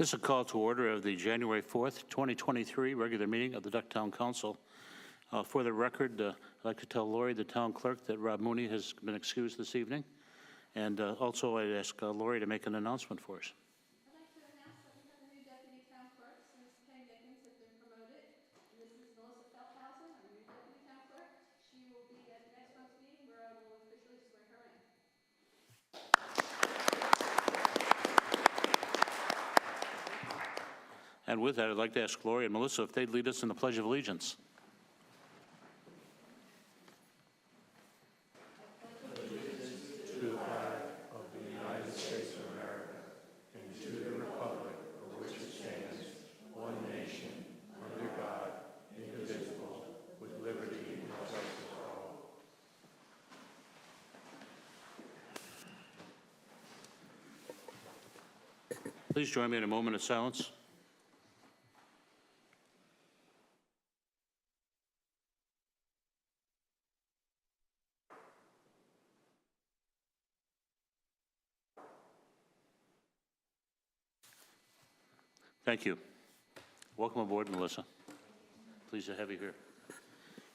This is a call to order of the January 4th, 2023 regular meeting of the Ducktown Council. For the record, I'd like to tell Lori, the town clerk, that Rob Mooney has been excused this evening. And also I'd ask Lori to make an announcement for us. I'd like to announce that we have a new deputy town clerk since Kay Dickens has been promoted. And this is Melissa Felthausen, our new deputy town clerk. She will be at next month's meeting where I will officially swear her in. And with that, I'd like to ask Lori and Melissa if they'd lead us in the Pledge of Allegiance. Please join me in a moment of silence. Thank you. Welcome aboard, Melissa. Pleased to have you here.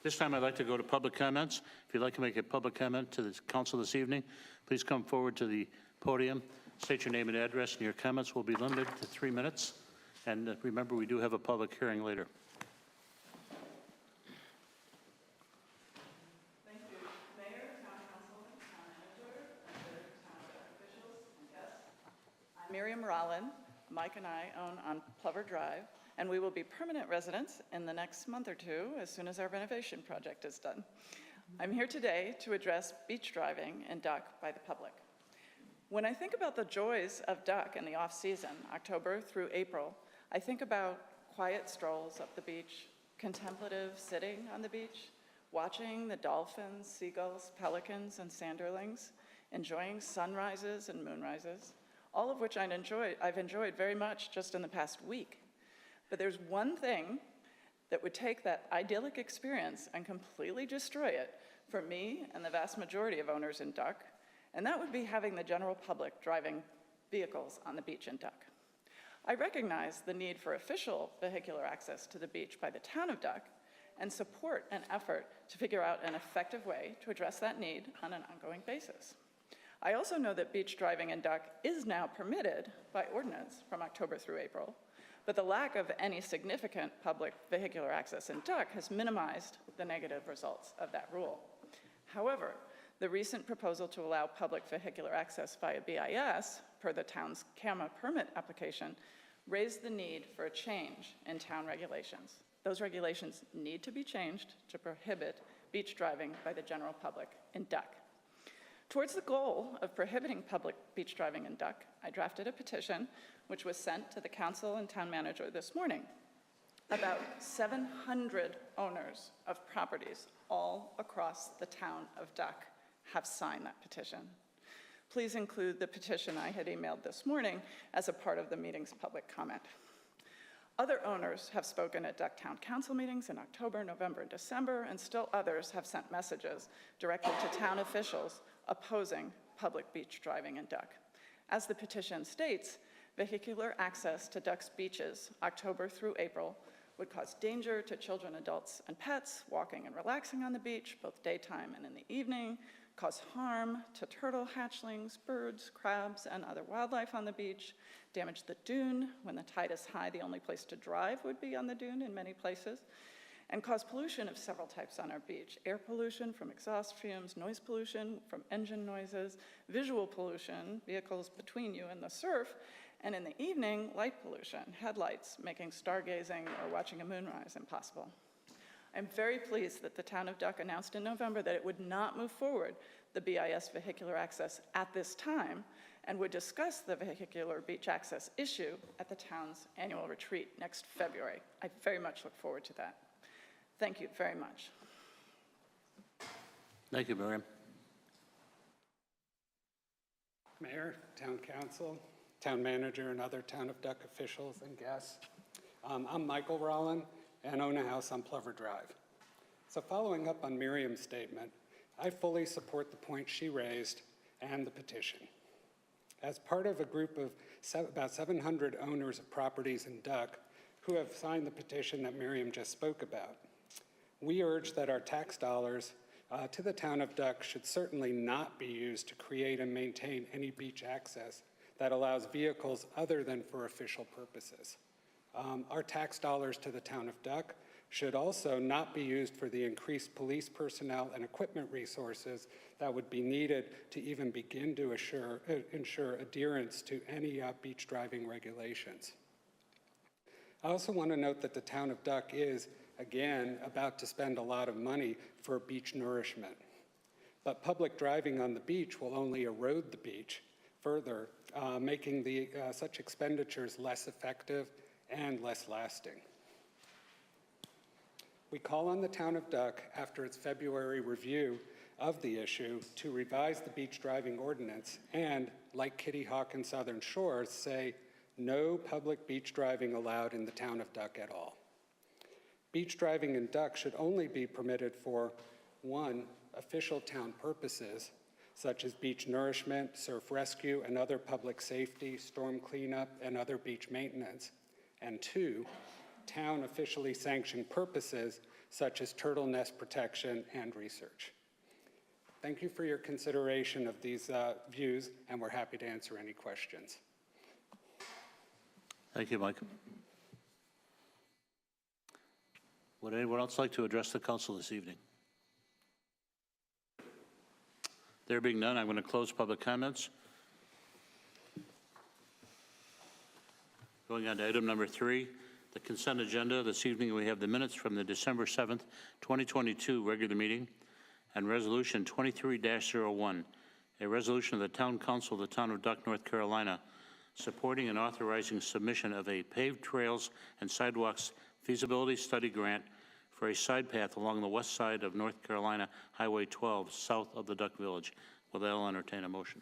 This time I'd like to go to public comments. If you'd like to make a public comment to the council this evening, please come forward to the podium, state your name and address, and your comments will be limited to 3 minutes. And remember, we do have a public hearing later. Thank you. Mayor, Town Councilman, Town Manager, and other town officials and guests. I'm Miriam Rollin. Mike and I own on Plover Drive, and we will be permanent residents in the next month or two as soon as our renovation project is done. I'm here today to address beach driving in Duck by the public. When I think about the joys of Duck in the off-season, October through April, I think about quiet strolls up the beach, contemplative sitting on the beach, watching the dolphins, seagulls, pelicans, and sanderlings, enjoying sunrises and moonrises, all of which I've enjoyed very much just in the past week. But there's one thing that would take that idyllic experience and completely destroy it for me and the vast majority of owners in Duck, and that would be having the general public driving vehicles on the beach in Duck. I recognize the need for official vehicular access to the beach by the town of Duck and support an effort to figure out an effective way to address that need on an ongoing basis. I also know that beach driving in Duck is now permitted by ordinance from October through April, but the lack of any significant public vehicular access in Duck has minimized the negative results of that rule. However, the recent proposal to allow public vehicular access via BIS, per the town's CAMA permit application, raised the need for a change in town regulations. Those regulations need to be changed to prohibit beach driving by the general public in Duck. Towards the goal of prohibiting public beach driving in Duck, I drafted a petition which was sent to the council and town manager this morning. About 700 owners of properties all across the town of Duck have signed that petition. Please include the petition I had emailed this morning as a part of the meeting's public comment. Other owners have spoken at Duck Town Council meetings in October, November, and December, and still others have sent messages directly to town officials opposing public beach driving in Duck. As the petition states, vehicular access to Duck's beaches, October through April, would cause danger to children, adults, and pets walking and relaxing on the beach, both daytime and in the evening, cause harm to turtle hatchlings, birds, crabs, and other wildlife on the beach, damage the dune. When the tide is high, the only place to drive would be on the dune in many places, and cause pollution of several types on our beach. Air pollution from exhaust fumes, noise pollution from engine noises, visual pollution, vehicles between you and the surf, and in the evening, light pollution, headlights making stargazing or watching a moonrise impossible. I'm very pleased that the town of Duck announced in November that it would not move forward the BIS vehicular access at this time and would discuss the vehicular beach access issue at the town's annual retreat next February. I very much look forward to that. Thank you very much. Thank you, Miriam. Mayor, Town Council, Town Manager, and other Town of Duck officials and guests. I'm Michael Rollin and own a house on Plover Drive. So following up on Miriam's statement, I fully support the point she raised and the petition. as part of a group of about 700 owners of properties in Duck who have signed the petition that Miriam just spoke about. We urge that our tax dollars to the town of Duck should certainly not be used to create and maintain any beach access that allows vehicles other than for official purposes. Our tax dollars to the town of Duck should also not be used for the increased police personnel and equipment resources that would be needed to even begin to ensure adherence to any beach driving regulations. I also want to note that the town of Duck is, again, about to spend a lot of money for beach nourishment. But public driving on the beach will only erode the beach further, making such expenditures less effective and less lasting. We call on the town of Duck, after its February review of the issue, to revise the beach driving ordinance and, like Kitty Hawk and Southern Shores, say no public beach driving allowed in the town of Duck at all. Beach driving in Duck should only be permitted for, 1, official town purposes, such as beach nourishment, surf rescue, and other public safety, storm cleanup, and other beach maintenance, and 2, town officially sanctioned purposes, such as turtle nest protection and research. Thank you for your consideration of these views, and we're happy to answer any questions. Thank you, Mike. Would anyone else like to address the council this evening? There being none, I'm going to close public comments. Going on to item number 3, the consent agenda. This evening we have the minutes from the December 7th, 2022 regular meeting and resolution 23-01, a resolution of the Town Council of the Town of Duck, North Carolina, supporting and authorizing submission of a paved trails and sidewalks feasibility study grant for a side path along the west side of North Carolina Highway 12, south of the Duck Village. Will that entertain a motion?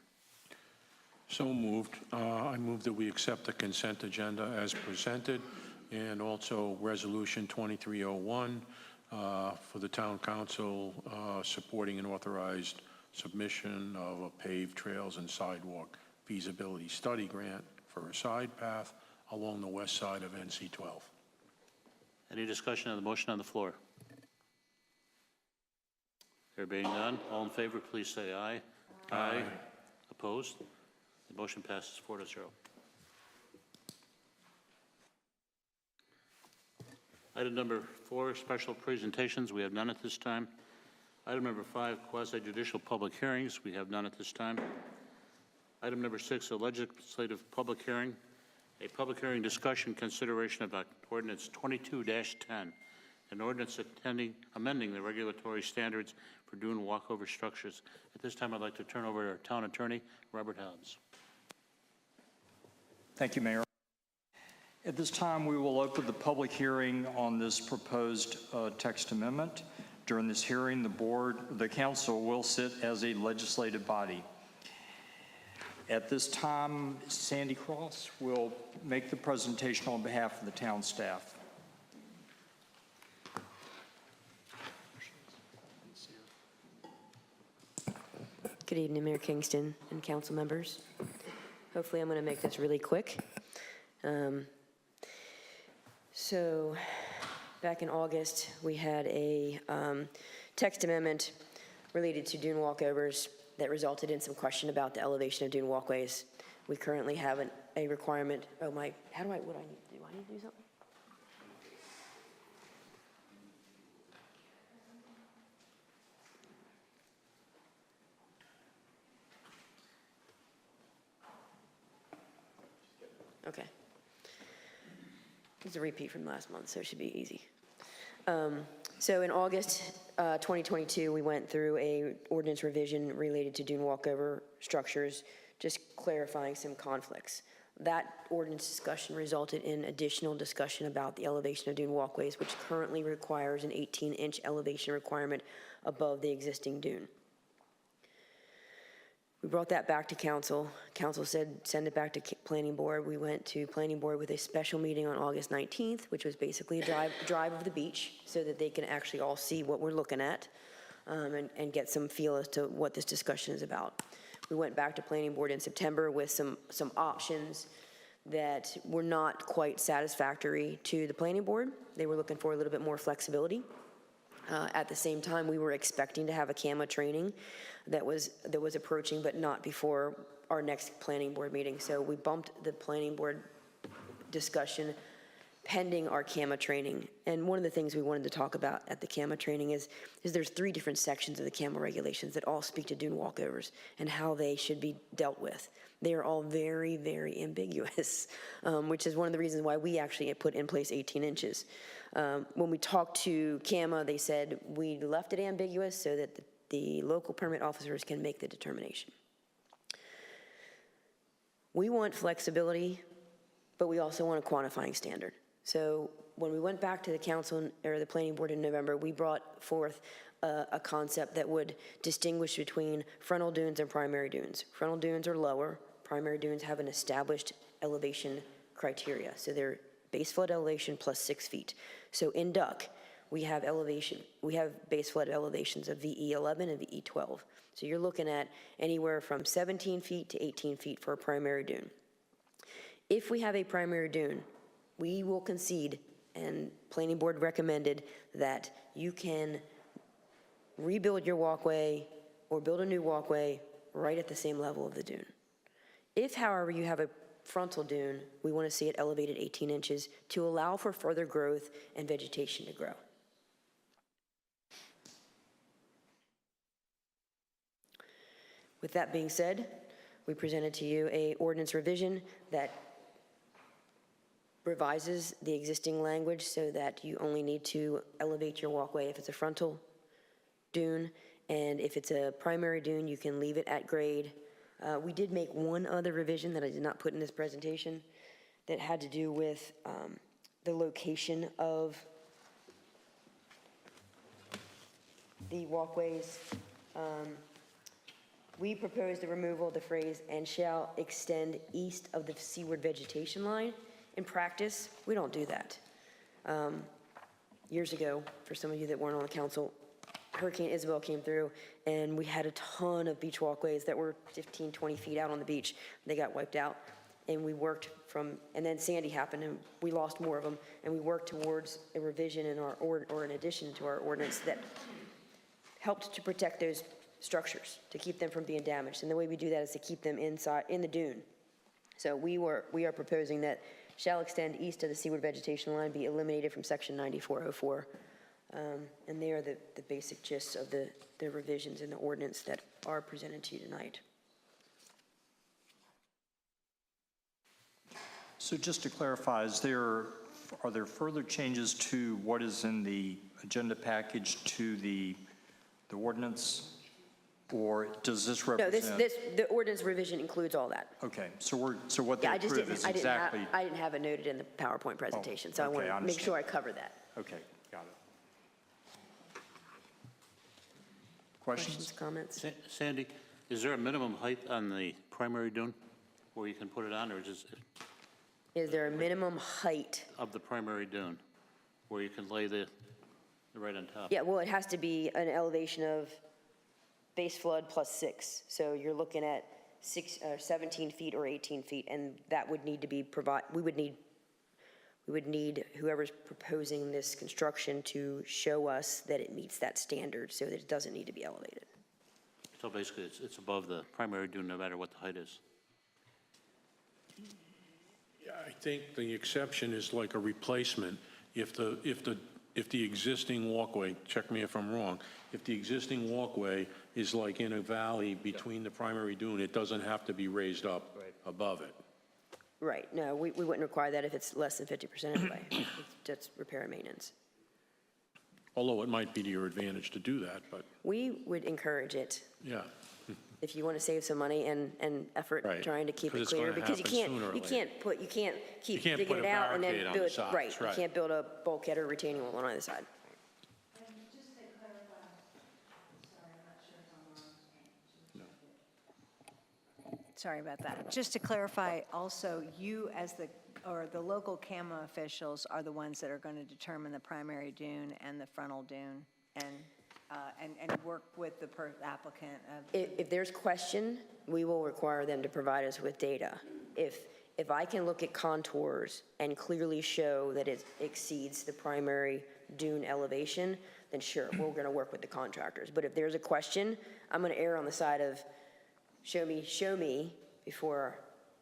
So moved. I move that we accept the consent agenda as presented, and also resolution 2301 for the town council supporting an authorized submission of a paved trails and sidewalk feasibility study grant for a side path along the west side of NC 12. Any discussion on the motion on the floor? There being none, all in favor, please say aye. Aye. Opposed? The motion passes 4-0. Item number 4, special presentations. We have none at this time. Item number 5, quasi-judicial public hearings. We have none at this time. Item number 6, a legislative public hearing. A public hearing discussion consideration about Ordinance 22-10, an ordinance amending the regulatory standards for Dune walkover structures. At this time, I'd like to turn over to our town attorney, Robert Hobbs. Thank you, Mayor. At this time, we will open the public hearing on this proposed text amendment. During this hearing, the council will sit as a legislative body. At this time, Sandy Cross will make the presentation on behalf of the town staff. Good evening, Mayor Kingston and council members. Hopefully I'm going to make this really quick. So back in August, we had a text amendment related to dune walkovers that resulted in some question about the elevation of dune walkways. We currently have a requirement. Oh my, what do I need to do? I need to do something? Okay. It's a repeat from last month, so it should be easy. So in August 2022, we went through a ordinance revision related to dune walkover structures, just clarifying some conflicts. That ordinance discussion resulted in additional discussion about the elevation of dune walkways, which currently requires an 18-inch elevation requirement above the existing dune. We brought that back to council. Council said send it back to planning board. We went to planning board with a special meeting on August 19th, which was basically a drive of the beach so that they can actually all see what we're looking at and get some feel as to what this discussion is about. We went back to planning board in September with some options that were not quite satisfactory to the planning board. They were looking for a little bit more flexibility. At the same time, we were expecting to have a CAMA training that was approaching, but not before our next planning board meeting. So we bumped the planning board discussion pending our CAMA training. And one of the things we wanted to talk about at the CAMA training is there's 3 different sections of the CAMA regulations that all speak to dune walkovers and how they should be dealt with. They are all very, very ambiguous, which is one of the reasons why we actually put in place 18 inches. When we talked to CAMA, they said we left it ambiguous so that the local permit officers can make the determination. We want flexibility, but we also want a quantifying standard. So when we went back to the council or the planning board in November, we brought forth a concept that would distinguish between frontal dunes and primary dunes. Frontal dunes are lower. Primary dunes have an established elevation criteria. So they're base flood elevation plus 6 feet. So in Duck, we have base flood elevations of VE11 and VE12. So you're looking at anywhere from 17 feet to 18 feet for a primary dune. If we have a primary dune, we will concede, and planning board recommended, that you can rebuild your walkway or build a new walkway right at the same level of the dune. If, however, you have a frontal dune, we want to see it elevated 18 inches to allow for further growth and vegetation to grow. With that being said, we presented to you a ordinance revision that revises the existing language so that you only need to elevate your walkway if it's a frontal dune, and if it's a primary dune, you can leave it at grade. We did make one other revision that I did not put in this presentation that had to do with the location of the walkways. We proposed the removal of the phrase "and shall extend east of the seaward vegetation line." In practice, we don't do that. Years ago, for some of you that weren't on the council, Hurricane Isabel came through, and we had a ton of beach walkways that were 15, 20 feet out on the beach. They got wiped out, and we worked and then Sandy happened, and we lost more of them, and we worked towards a revision in or an addition to our ordinance that helped to protect those structures, to keep them from being damaged. And the way we do that is to keep them inside, in the dune. So we are proposing that "shall extend east of the seaward vegetation line" be eliminated from section 9404. And they are the basic gists of the revisions in the ordinance that are presented to you tonight. So just to clarify, are there further changes to what is in the agenda package to the ordinance? Or does this represent? No, the ordinance revision includes all that. Okay, so what they Yeah, I just approve is exactly. I didn't have it noted in the PowerPoint presentation, so I okay, want I to make sure I cover that. Okay, got it. Questions? Comments? Sandy, is there a minimum height on the primary dune where you can put it on, or just Is there a minimum height? of the primary dune where you can lay the right on top? Yeah, well, it has to be an elevation of base flood plus 6. So you're looking at 17 feet or 18 feet, and that would need to be we would need whoever's proposing this construction to show us that it meets that standard so that it doesn't need to be elevated. So basically, it's above the primary dune no matter what the height is. Yeah, I think the exception is like a replacement. If the existing walkway, check me if I'm wrong, if the existing walkway is like in a valley between the primary dune, it doesn't have to be raised up above it. Right, no, we wouldn't require that if it's less than 50% anyway. It's just repair and maintenance. Although it might be to your advantage to do that, but We would encourage it yeah. if you want to save some money and effort Right, trying to keep 'cause it it's clear. gonna Because you happen can't, sooner or you later. can't keep can't digging put it a out and then barricade on build, the sides, right. You right. can't build a bulkhead or retaining wall on either side. Just to clarify, sorry, I'm not sure if I'm on. Sorry about that. Just to clarify, also, you as the local CAMA officials are the ones that are going to determine the primary dune and the frontal dune, and and work with the applicant. If there's question, we will require them to provide us with data. If I can look at contours and clearly show that it exceeds the primary dune elevation, then sure, we're going to work with the contractors. But if there's a question, I'm going to err on the side of show me before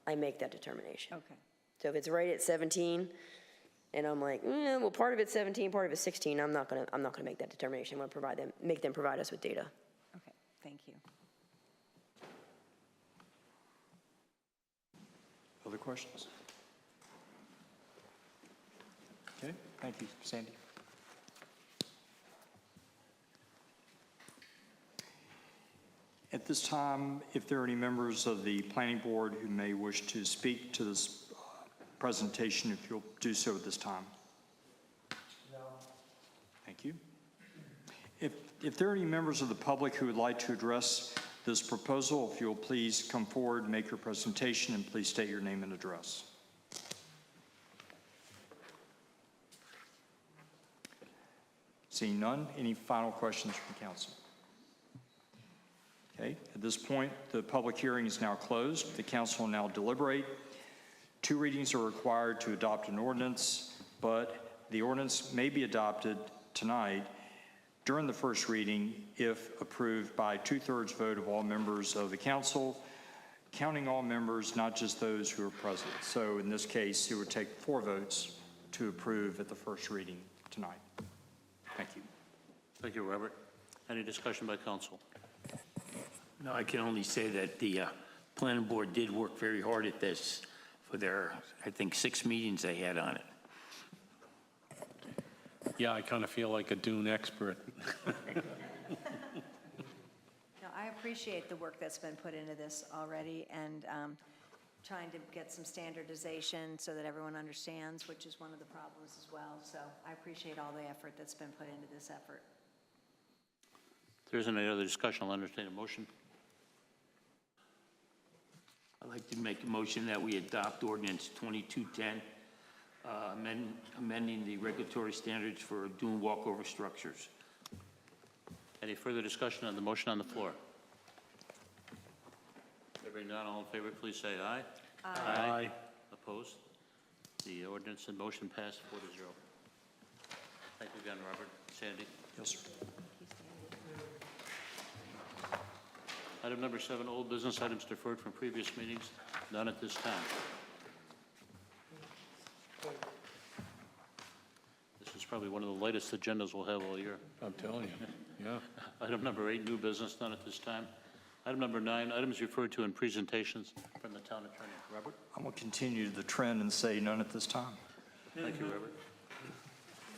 I make that determination. Okay. So if it's right at 17, and I'm like, well, part of it's 17, part of it's 16, I'm not gonna make that determination. I'm gonna make them provide us with data. Okay, thank you. Other questions? Okay, thank you, Sandy. At this time, if there are any members of the planning board who may wish to speak to this presentation, if you'll do so at this time. No. Thank you. If there are any members of the public who would like to address this proposal, if you'll please come forward, make your presentation, and please state your name and address. Seeing none, any final questions from council? Okay, at this point, the public hearing is now closed. The council will now deliberate. 2 readings are required to adopt an ordinance, but the ordinance may be adopted tonight during the first reading if approved by 2/3 vote of all members of the council, counting all members, not just those who are present. So in this case, it would take 4 votes to approve at the first reading tonight. Thank you. Thank you, Robert. Any discussion by council? No, I can only say that the planning board did work very hard at this for their, I think, 6 meetings they had on it. Yeah, I kind of feel like a Dune expert. No, I appreciate the work that's been put into this already, and trying to get some standardization so that everyone understands, which is one of the problems as well. So I appreciate all the effort that's been put into this effort. If there isn't any other discussion, I'll entertain a motion. I'd like to make a motion that we adopt ordinance 2210, amending the regulatory standards for dune walkover structures. Any further discussion on the motion on the floor? Hearing none, all in favor, please say aye. Aye. Opposed? The ordinance in motion passed 4-0. Thank you again, Robert. Sandy? Yes, sir. Item number 7, old business items deferred from previous meetings. None at this time. This is probably one of the lightest agendas we'll have all year. I'm telling you, yeah. Item number 8, new business. None at this time. Item number 9, items referred to in presentations from the town attorney. Robert? I'm going to continue the trend and say none at this time. Thank you, Robert.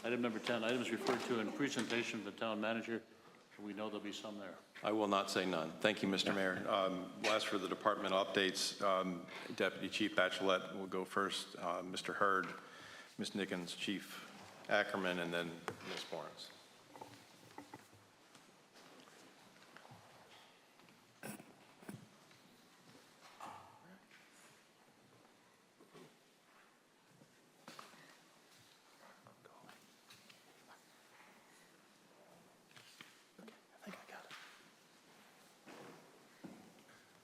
Item number 10, items referred to in presentation from the town manager. We know there'll be some there. I will not say none. Thank you, Mr. Mayor. Last for the department updates, Deputy Chief Bachelet will go first, Mr. Hurd, Ms. Nickens, Chief Ackerman, and then Ms. Lawrence.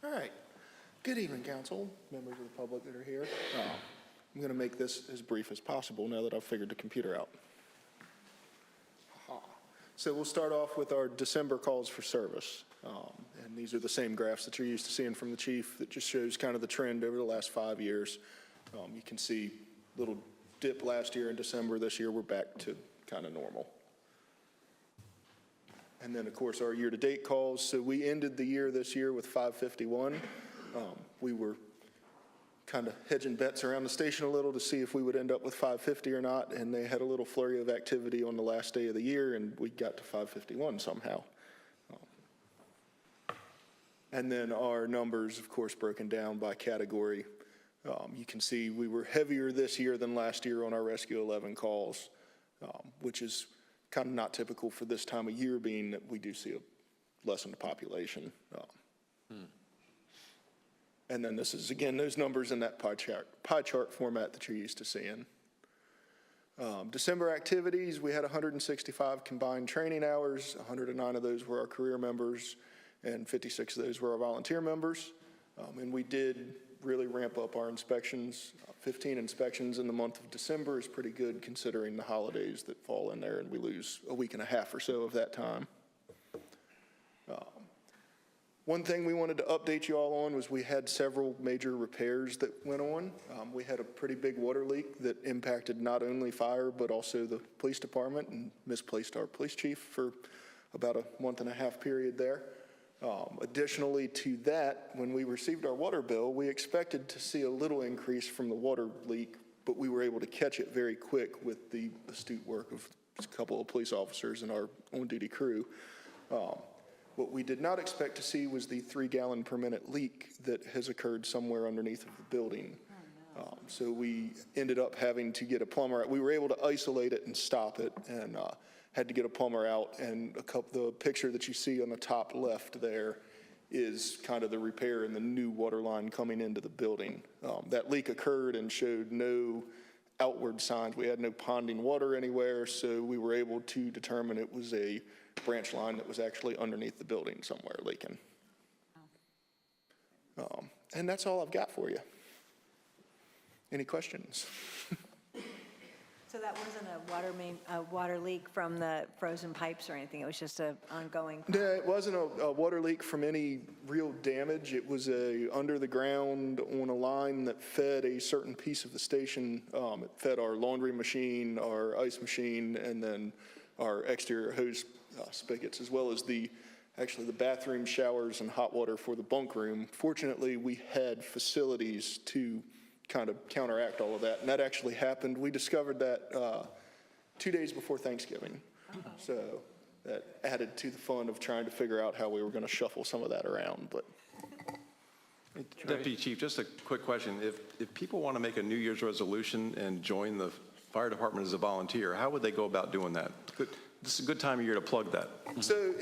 All right. Good evening, council, members of the public that are here. I'm going to make this as brief as possible now that I've figured the computer out. So we'll start off with our December calls for service. And these are the same graphs that you're used to seeing from the chief that just shows kind of the trend over the last 5 years. You can see a little dip last year in December. This year we're back to kind of normal. And then, of course, our year-to-date calls. So we ended the year this year with 551. We were kind of hedging bets around the station a little to see if we would end up with 550 or not, and they had a little flurry of activity on the last day of the year, and we got to 551 somehow. And then our numbers, of course, broken down by category. You can see we were heavier this year than last year on our Rescue 11 calls, which is kind of not typical for this time of year, being that we do see a lessened population. And then this is, again, those numbers in that pie chart format that you're used to seeing. December activities, we had 165 combined training hours. 109 of those were our career members, and 56 of those were our volunteer members. And we did really ramp up our inspections. 15 inspections in the month of December is pretty good considering the holidays that fall in there, and we lose a week and a half or so of that time. One thing we wanted to update you all on was we had several major repairs that went on. We had a pretty big water leak that impacted not only fire, but also the police department, and misplaced our police chief for about a month and a half period there. Additionally to that, when we received our water bill, we expected to see a little increase from the water leak, but we were able to catch it very quick with the astute work of a couple of police officers and our on-duty crew. What we did not expect to see was the 3-gallon per minute leak that has occurred somewhere underneath of the building. So we ended up having to get a plumber. We were able to isolate it and stop it, and had to get a plumber out. And the picture that you see on the top left there is kind of the repair and the new water line coming into the building. That leak occurred and showed no outward signs. We had no ponding water anywhere, so we were able to determine it was a branch line that was actually underneath the building somewhere leaking. And that's all I've got for you. Any questions? So that wasn't a water leak from the frozen pipes or anything? It was just an ongoing? No, it wasn't a water leak from any real damage. It was under the ground on a line that fed a certain piece of the station. It fed our laundry machine, our ice machine, and then our exterior hose spigots, as well as actually the bathroom, showers, and hot water for the bunk room. Fortunately, we had facilities to kind of counteract all of that, and that actually happened. We discovered that 2 days before Thanksgiving. So that added to the fun of trying to figure out how we were going to shuffle some of that around. But Deputy Chief, just a quick question. If people want to make a New Year's resolution and join the fire department as a volunteer, how would they go about doing that? This is a good time of year to plug that. So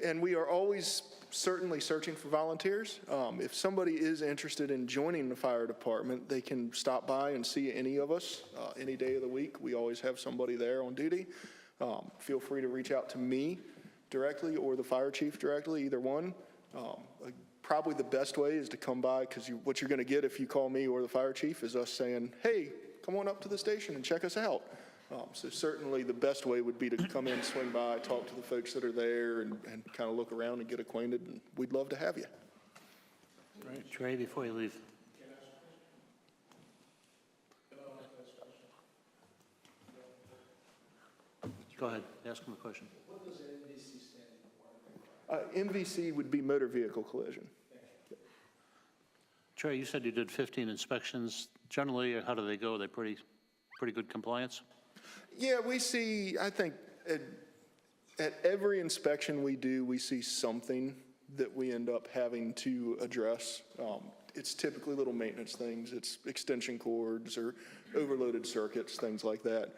and we are always certainly searching for volunteers. If somebody is interested in joining the fire department, they can stop by and see any of us any day of the week. We always have somebody there on duty. Feel free to reach out to me directly or the fire chief directly, either one. Probably the best way is to come by, because what you're going to get if you call me or the fire chief is us saying, hey, come on up to the station and check us out. So certainly the best way would be to come in, swing by, talk to the folks that are there, and kind of look around and get acquainted, and we'd love to have you. Right. Trey, before you leave. Go ahead, ask him a question. What does MVC stand for? MVC would be motor vehicle collision. Trey, you said you did 15 inspections. Generally, how do they go? Are they pretty good compliance? Yeah, we see, I think, at every inspection we do, we see something that we end up having to address. It's typically little maintenance things. It's extension cords or overloaded circuits, things like that.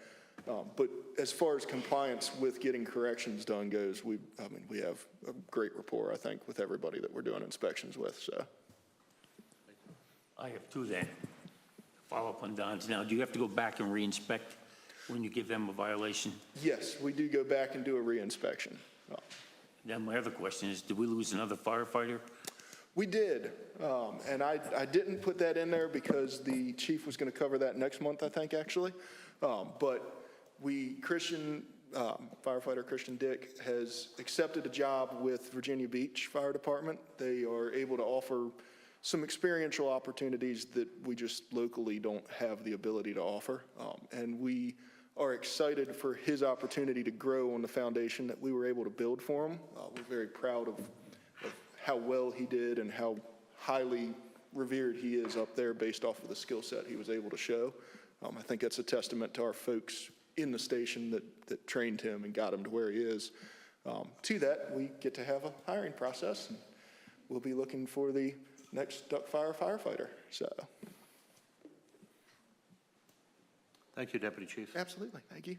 But as far as compliance with getting corrections done goes, we have a great rapport, I think, with everybody that we're doing inspections with. So, I have two then. Follow up on Don's. Now, do you have to go back and re-inspect when you give them a violation? yes, we do go back and do a re-inspection. Then my other question is, did we lose another firefighter? We did, and I didn't put that in there because the chief was going to cover that next month, I think, actually. But firefighter Christian Dick has accepted a job with Virginia Beach Fire Department. They are able to offer some experiential opportunities that we just locally don't have the ability to offer. And we are excited for his opportunity to grow on the foundation that we were able to build for him. We're very proud of how well he did and how highly revered he is up there based off of the skill set he was able to show. I think that's a testament to our folks in the station that trained him and got him to where he is. To that, we get to have a hiring process, and we'll be looking for the next duck fire firefighter. So, Thank you, Deputy Chief. absolutely, thank you.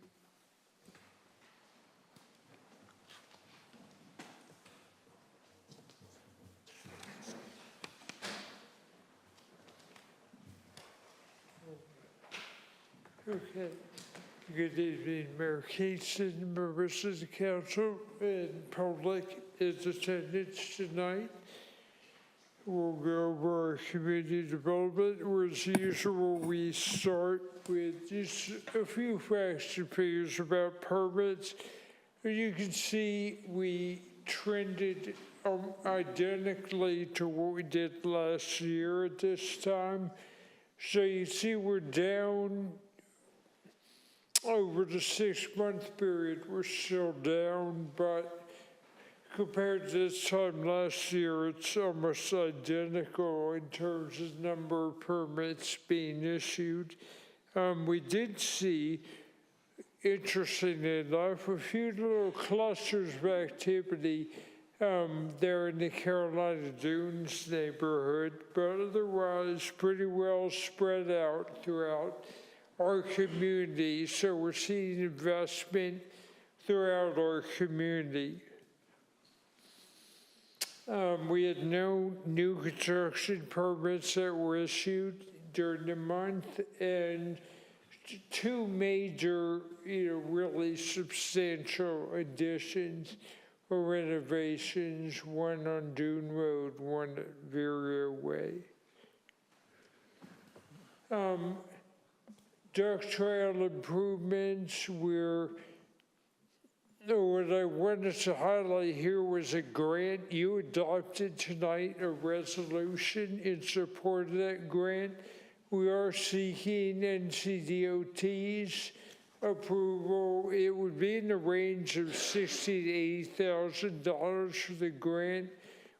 Okay. Good evening, Mayor Keatson, members of the council, and public in attendance tonight. We'll go over our community development. As usual, we start with just a few facts and figures about permits. You can see we trended identically to what we did last year at this time. So you see we're down over the 6-month period. We're still down, but compared to this time last year, it's almost identical in terms of number of permits being issued. We did see, interestingly enough, a few little clusters of activity there in the Carolina Dunes neighborhood, but otherwise pretty well spread out throughout our community. So we're seeing investment throughout our community. We had no new construction permits that were issued during the month, and two major, really substantial additions or renovations, one on Dune Road, one at Virginia Way. Duck trail improvements, what I wanted to highlight here was a grant. You adopted tonight a resolution in support of that grant. We are seeking NCDOT's approval. It would be in the range of $60,000 to $80,000 for the grant,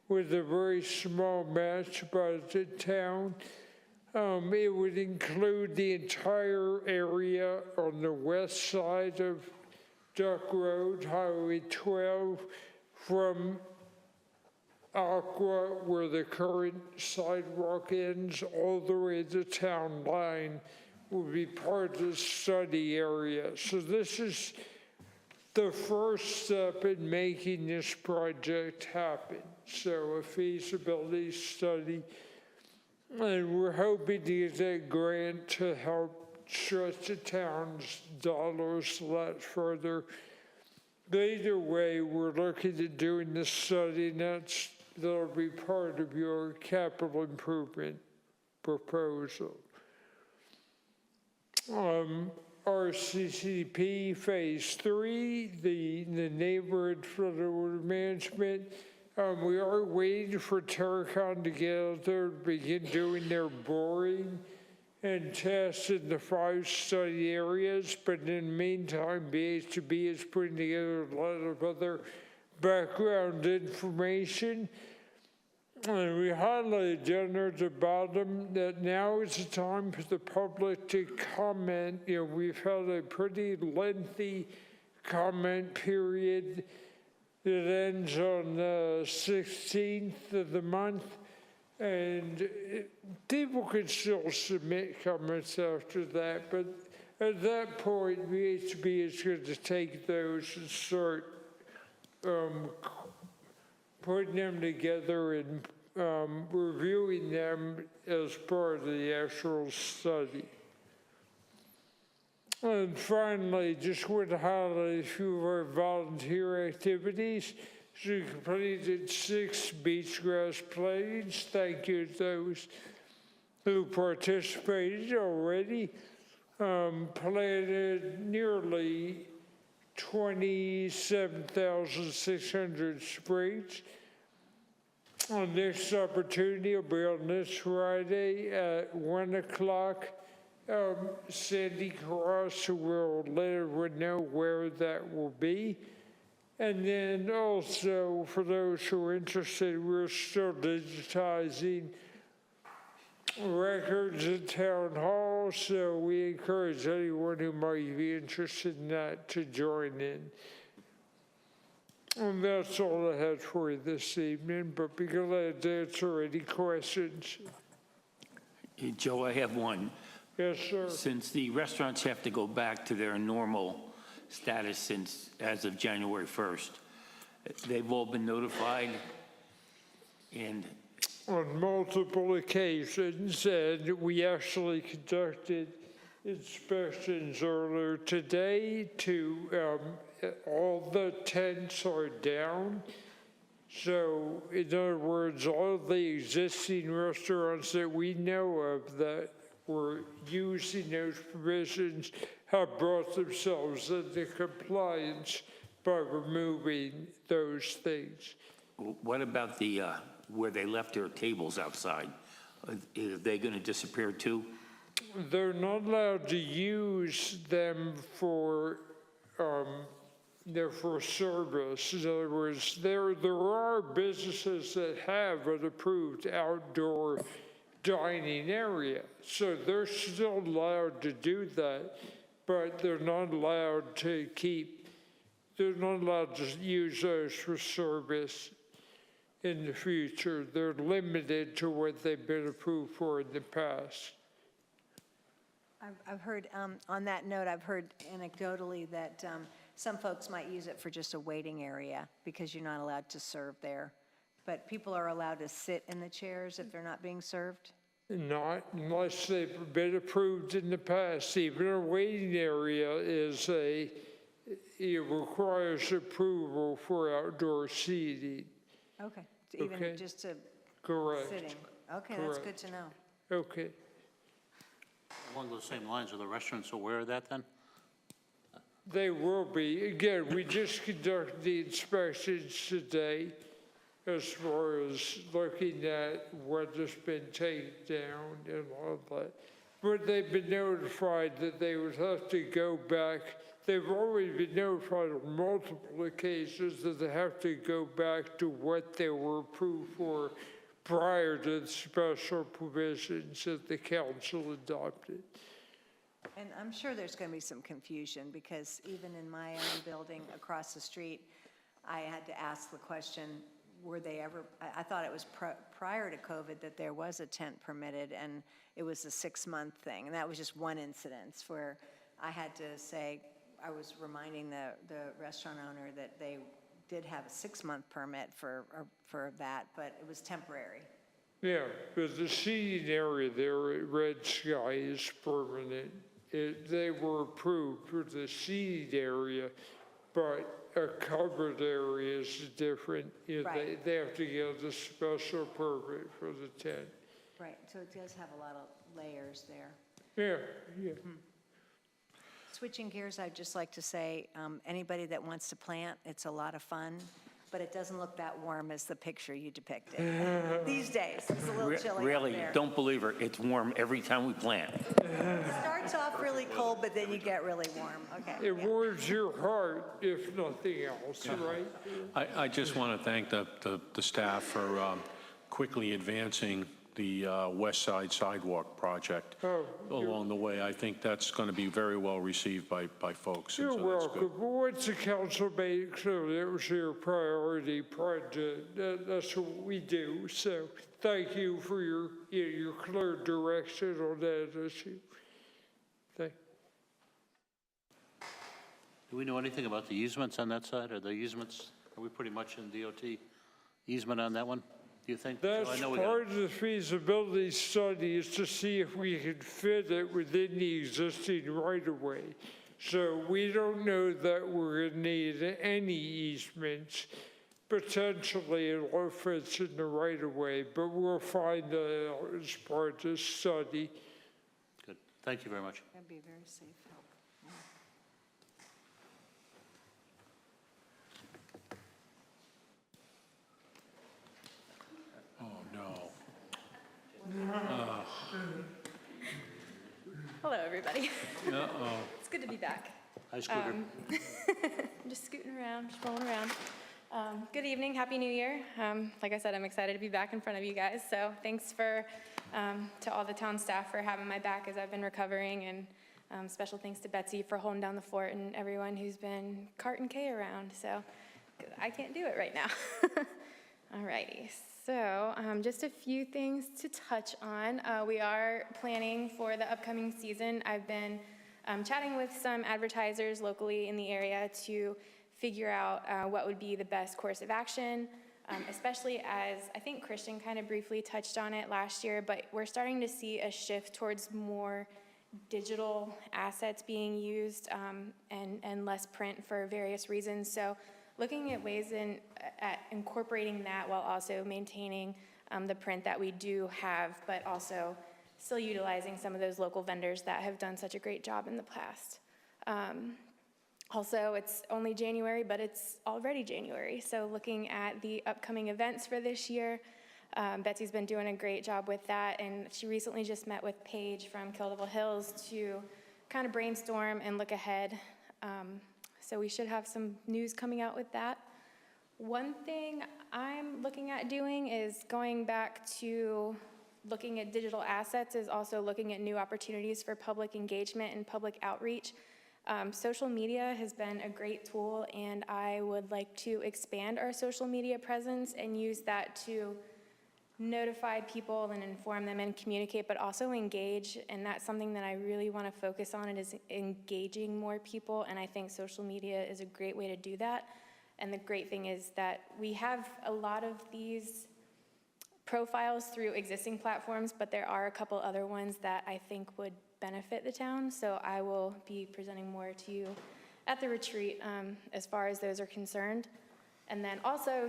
with a very small match by the town. It would include the entire area on the west side of Duck Road, Highway 12, from Aqua, where the current sidewalk ends, all the way to the town line, will be part of the study area. So this is the first step in making this project happen. So a feasibility study, and we're hoping to get that grant to help stretch the town's dollars a lot further. But either way, we're looking at doing this study, and that'll be part of your capital improvement proposal. RCCP Phase 3, the neighborhood flood water management. We are waiting for Terracon to get out there to begin doing their boring and testing the 5 study areas, but in the meantime, BHB is putting together a lot of other background information. And we highlighted down there at the bottom that now is the time for the public to comment. We've had a pretty lengthy comment period that ends on the 16th of the month. And people can still submit comments after that, but at that point, VHB is going to take those and start putting them together and reviewing them as part of the actual study. And finally, just want to highlight a few of our volunteer activities. So we completed 6 beach grass plantings. Thank you to those who participated already. Planted nearly 27,600 sprigs. Our next opportunity will be on this Friday at 1 o'clock. Sandy Cross will let everyone know where that will be. And then also, for those who are interested, we're still digitizing records at Town Hall, so we encourage anyone who might be interested in that to join in. And that's all I had for you this evening, but be glad to answer any questions. Hey, Joe, I have one. Yes, sir. Since the restaurants have to go back to their normal status as of January 1st, they've all been notified, and on multiple occasions, and we actually conducted inspections earlier today all the tents are down. So in other words, all the existing restaurants that we know of that were using those provisions have brought themselves into compliance by removing those things. What about the, where they left their tables outside? Are they going to disappear too? They're not allowed to use them for service. In other words, there are businesses that have an approved outdoor dining area, so they're still allowed to do that, but they're not allowed to use those for service in the future. They're limited to what they've been approved for in the past. I've heard, on that note, I've heard anecdotally that some folks might use it for just a waiting area because you're not allowed to serve there. But people are allowed to sit in the chairs if they're not being served? Not unless they've been approved in the past. Even a waiting area it requires approval for outdoor seating. Okay, even Okay. just to Correct. sitting? Okay, that's good Correct. to know. Okay. Along those same lines, are the restaurants aware of that then? They will be. Again, we just conducted the inspections today as far as looking at what has been taken down and all that. But they've been notified that they would have to go back. They've already been notified on multiple occasions that they have to go back to what they were approved for prior to the special provisions that the council adopted. And I'm sure there's going to be some confusion because even in my own building across the street, I had to ask the question, were they ever, I thought it was prior to COVID that there was a tent permitted and it was a 6-month thing. And that was just one incident where I had to say, I was reminding the restaurant owner that they did have a 6-month permit for that, but it was temporary. Yeah, but the seating area there at Red Sky is permanent. They were approved for the seating area, but a covered area is different. Right. They have to get a special permit for the tent. Right, so it does have a lot of layers there. Yeah. Switching gears, I'd just like to say, anybody that wants to plant, it's a lot of fun, but it doesn't look that warm as the picture you depicted. These days, it's a little chilly out Really, there. don't believe her. It's warm every time we plant. It starts off really cold, but then you get really warm. Okay. It warms your heart, if nothing else, right? I just want to thank the staff for quickly advancing the West Side Sidewalk project along the way. I think that's going to be very well received by folks. You're and so that's good. welcome. Once the council made it clear that it was your priority project, that's what we do. So thank you for your clear direction on that issue. Thank you. Do we know anything about the easements on that side? Are we pretty much in DOT easement on that one, do you think? That's I know part of the feasibility study is to see if we can fit it within the existing right-of-way. So we don't know that we're going to need any easements. Potentially it all fits in the right-of-way, but we'll find that out as part of the study. Good. Thank you very much. That'd be a very safe help. Hello, everybody. Uh-oh. It's good to be back. Hi, Scooter. I'm just scooting around, just rolling around. Good evening, Happy New Year. Like I said, I'm excited to be back in front of you guys. So thanks to all the town staff for having my back as I've been recovering, and special thanks to Betsy for holding down the fort and everyone who's been carting Kay around. So I can't do it right now. All righty. So just a few things to touch on. We are planning for the upcoming season. I've been chatting with some advertisers locally in the area to figure out what would be the best course of action, especially as I think Christian kind of briefly touched on it last year, but we're starting to see a shift towards more digital assets being used and less print for various reasons. So looking at ways at incorporating that while also maintaining the print that we do have, but also still utilizing some of those local vendors that have done such a great job in the past. Also, it's only January, but it's already January. So looking at the upcoming events for this year, Betsy's been doing a great job with that, and she recently just met with Paige from Kildeville Hills to kind of brainstorm and look ahead. So we should have some news coming out with that. One thing I'm looking at doing is going back to looking at digital assets, is also looking at new opportunities for public engagement and public outreach. Social media has been a great tool, and I would like to expand our social media presence and use that to notify people and inform them and communicate, but also engage. And that's something that I really want to focus on, is engaging more people. And I think social media is a great way to do that. And the great thing is that we have a lot of these profiles through existing platforms, but there are a couple other ones that I think would benefit the town. So I will be presenting more to you at the retreat as far as those are concerned. And then also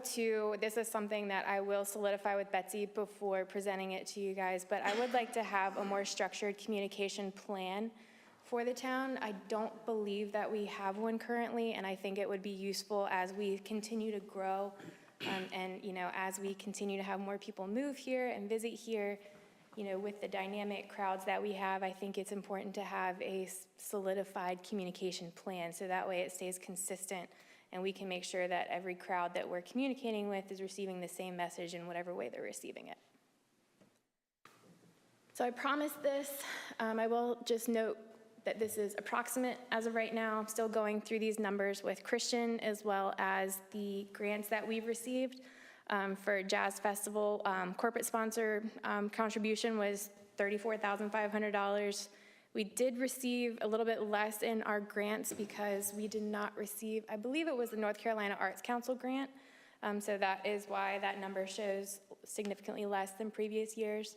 this is something that I will solidify with Betsy before presenting it to you guys, but I would like to have a more structured communication plan for the town. I don't believe that we have one currently, and I think it would be useful as we continue to grow and as we continue to have more people move here and visit here, with the dynamic crowds that we have, I think it's important to have a solidified communication plan so that way it stays consistent and we can make sure that every crowd that we're communicating with is receiving the same message in whatever way they're receiving it. So I promised this. I will just note that this is approximate as of right now. I'm still going through these numbers with Christian as well as the grants that we've received. For Jazz Festival, corporate sponsor contribution was $34,500. We did receive a little bit less in our grants because we did not receive, I believe it was the North Carolina Arts Council grant. So that is why that number shows significantly less than previous years.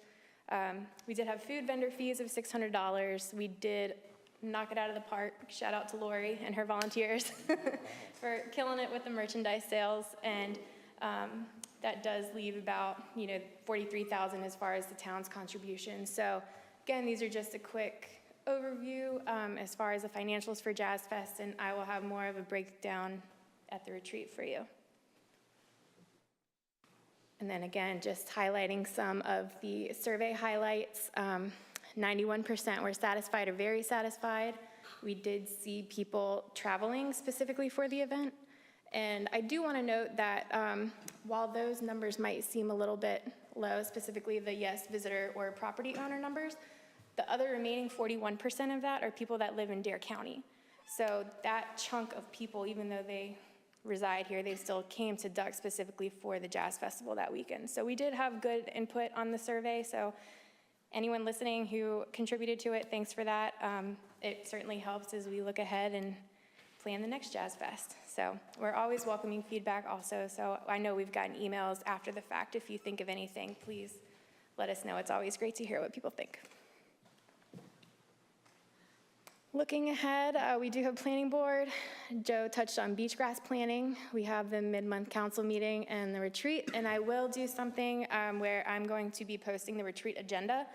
We did have food vendor fees of $600. We did knock it out of the park. Shout out to Lori and her volunteers for killing it with the merchandise sales. And that does leave about, $43,000 as far as the town's contribution. So again, these are just a quick overview as far as the financials for Jazz Fest, and I will have more of a breakdown at the retreat for you. And then again, just highlighting some of the survey highlights. 91% were satisfied or very satisfied. We did see people traveling specifically for the event. And I do want to note that while those numbers might seem a little bit low, specifically the yes visitor or property owner numbers, the other remaining 41% of that are people that live in Dare County. So that chunk of people, even though they reside here, they still came to Duck specifically for the Jazz Festival that weekend. So we did have good input on the survey. So anyone listening who contributed to it, thanks for that. It certainly helps as we look ahead and plan the next Jazz Fest. So we're always welcoming feedback also. So I know we've gotten emails after the fact. If you think of anything, please let us know. It's always great to hear what people think. Looking ahead, we do have planning board. Joe touched on beach grass planning. We have the mid-month council meeting and the retreat, and I will do something where I'm going to be posting the retreat agenda.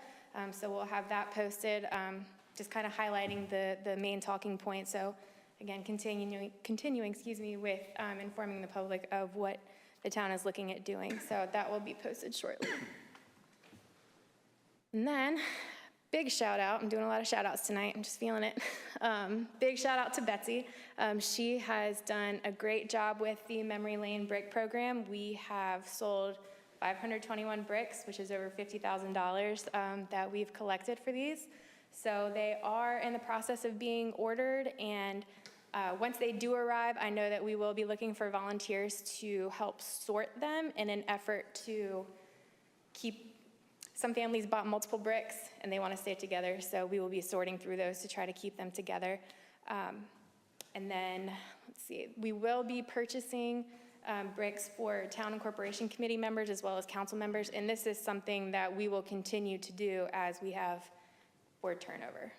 So we'll have that posted, just kind of highlighting the main talking points. So again, continuing with informing the public of what the town is looking at doing. So that will be posted shortly. And then, big shout out, I'm doing a lot of shout outs tonight, I'm just feeling it. Big shout out to Betsy. She has done a great job with the Memory Lane brick program. We have sold 521 bricks, which is over $50,000 that we've collected for these. So they are in the process of being ordered, and once they do arrive, I know that we will be looking for volunteers to help sort them in an effort to keep. Some families bought multiple bricks and they want to stay together, so we will be sorting through those to try to keep them together. And then, let's see, we will be purchasing bricks for town and corporation committee members as well as council members, and this is something that we will continue to do as we have board turnover.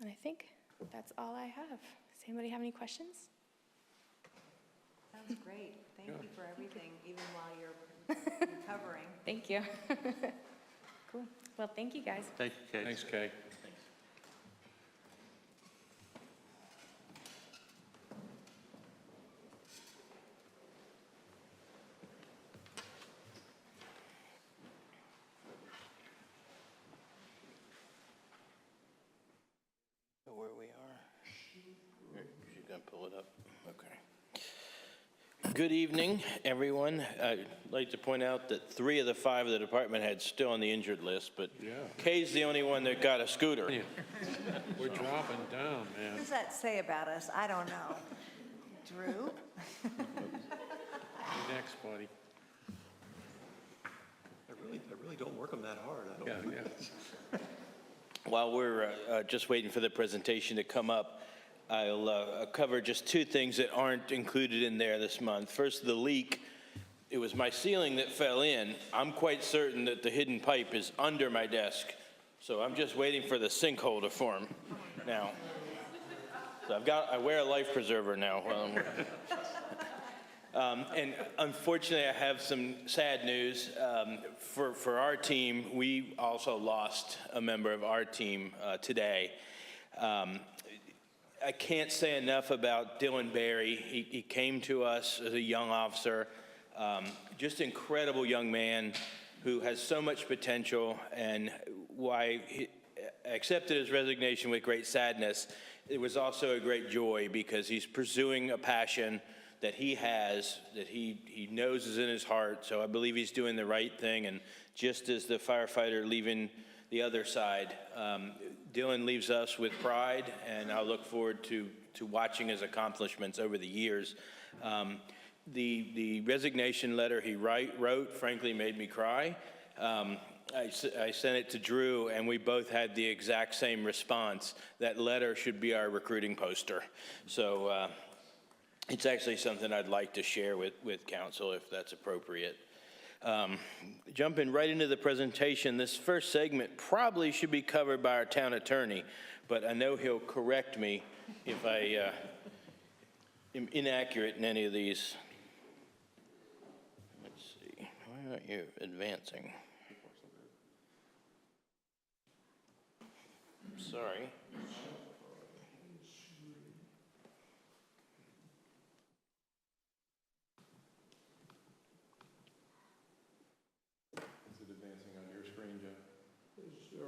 And I think that's all I have. Does anybody have any questions? Sounds great. Thank you for everything, even while you're recovering. Thank you. Cool. Well, thank you, guys. Thank you, Kate. Thanks, Kay. Where we are. She's going to pull it up. Okay. Good evening, everyone. I'd like to point out that 3 of the 5 of the department heads still on the injured list, but Kay's the only one that got a scooter. We're dropping down, man. What does that say about us? I don't know. Drew? Next, buddy. I really don't work them that hard. I don't. Yeah. While we're just waiting for the presentation to come up, I'll cover just 2 things that aren't included in there this month. First, the leak. It was my ceiling that fell in. I'm quite certain that the hidden pipe is under my desk, so I'm just waiting for the sinkhole to form now. So I wear a life preserver now. And unfortunately, I have some sad news. For our team, we also lost a member of our team today. I can't say enough about Dylan Berry. He came to us as a young officer, just incredible young man who has so much potential, and why he accepted his resignation with great sadness. It was also a great joy because he's pursuing a passion that he has, that he knows is in his heart. So I believe he's doing the right thing. And just as the firefighter leaving the other side, Dylan leaves us with pride, and I look forward to watching his accomplishments over the years. The resignation letter he wrote, frankly, made me cry. I sent it to Drew, and we both had the exact same response. That letter should be our recruiting poster. So it's actually something I'd like to share with council if that's appropriate. Jumping right into the presentation, this first segment probably should be covered by our town attorney, but I know he'll correct me if I am inaccurate in any of these. Let's see, why aren't you advancing? Sorry.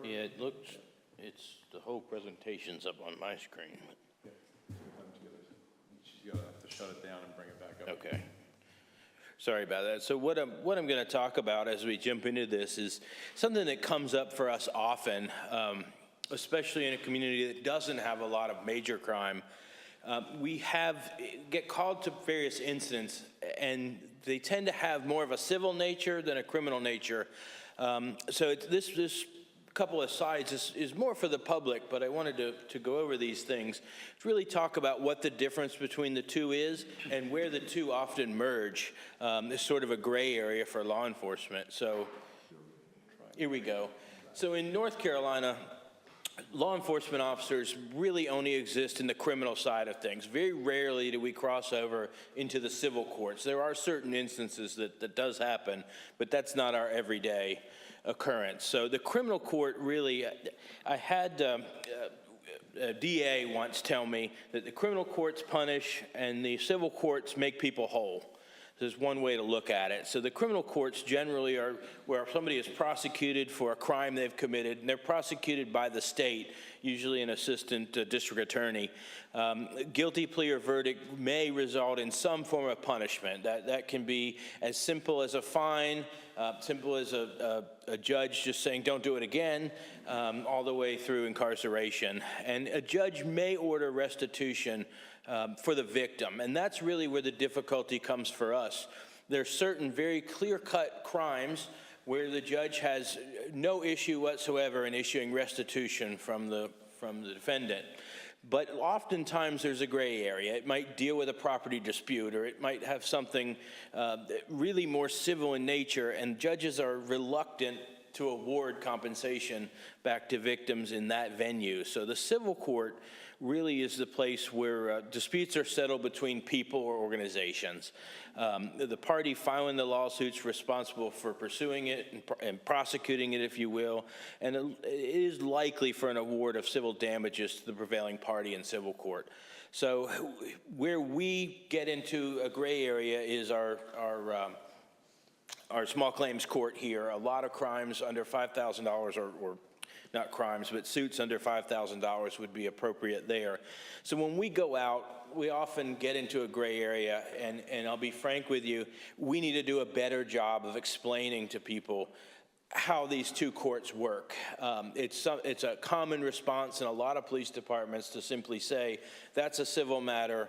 Yeah, it looks, the whole presentation's up on my screen. She's going to have to shut it down and bring it back up. Okay. Sorry about that. So what I'm going to talk about as we jump into this is something that comes up for us often, especially in a community that doesn't have a lot of major crime. We get called to various incidents, and they tend to have more of a civil nature than a criminal nature. So this couple of slides is more for the public, but I wanted to go over these things to really talk about what the difference between the two is and where the two often merge. It's sort of a gray area for law enforcement. So here we go. So in North Carolina, law enforcement officers really only exist in the criminal side of things. Very rarely do we cross over into the civil courts. There are certain instances that does happen, but that's not our everyday occurrence. So the criminal court really, I had a DA once tell me that the criminal courts punish and the civil courts make people whole. There's one way to look at it. So the criminal courts generally are where somebody is prosecuted for a crime they've committed, and they're prosecuted by the state, usually an assistant district attorney. Guilty plea or verdict may result in some form of punishment. That can be as simple as a fine, simple as a judge just saying don't do it again, all the way through incarceration. And a judge may order restitution for the victim, and that's really where the difficulty comes for us. There's certain very clear-cut crimes where the judge has no issue whatsoever in issuing restitution from the defendant. But oftentimes there's a gray area. It might deal with a property dispute, or it might have something really more civil in nature, and judges are reluctant to award compensation back to victims in that venue. So the civil court really is the place where disputes are settled between people or organizations. The party filing the lawsuit's responsible for pursuing it and prosecuting it, if you will, and it is likely for an award of civil damages to the prevailing party in civil court. So where we get into a gray area is our small claims court here. A lot of crimes under $5,000 or not crimes, but suits under $5,000 would be appropriate there. So when we go out, we often get into a gray area, and I'll be frank with you, we need to do a better job of explaining to people how these two courts work. It's a common response in a lot of police departments to simply say, that's a civil matter,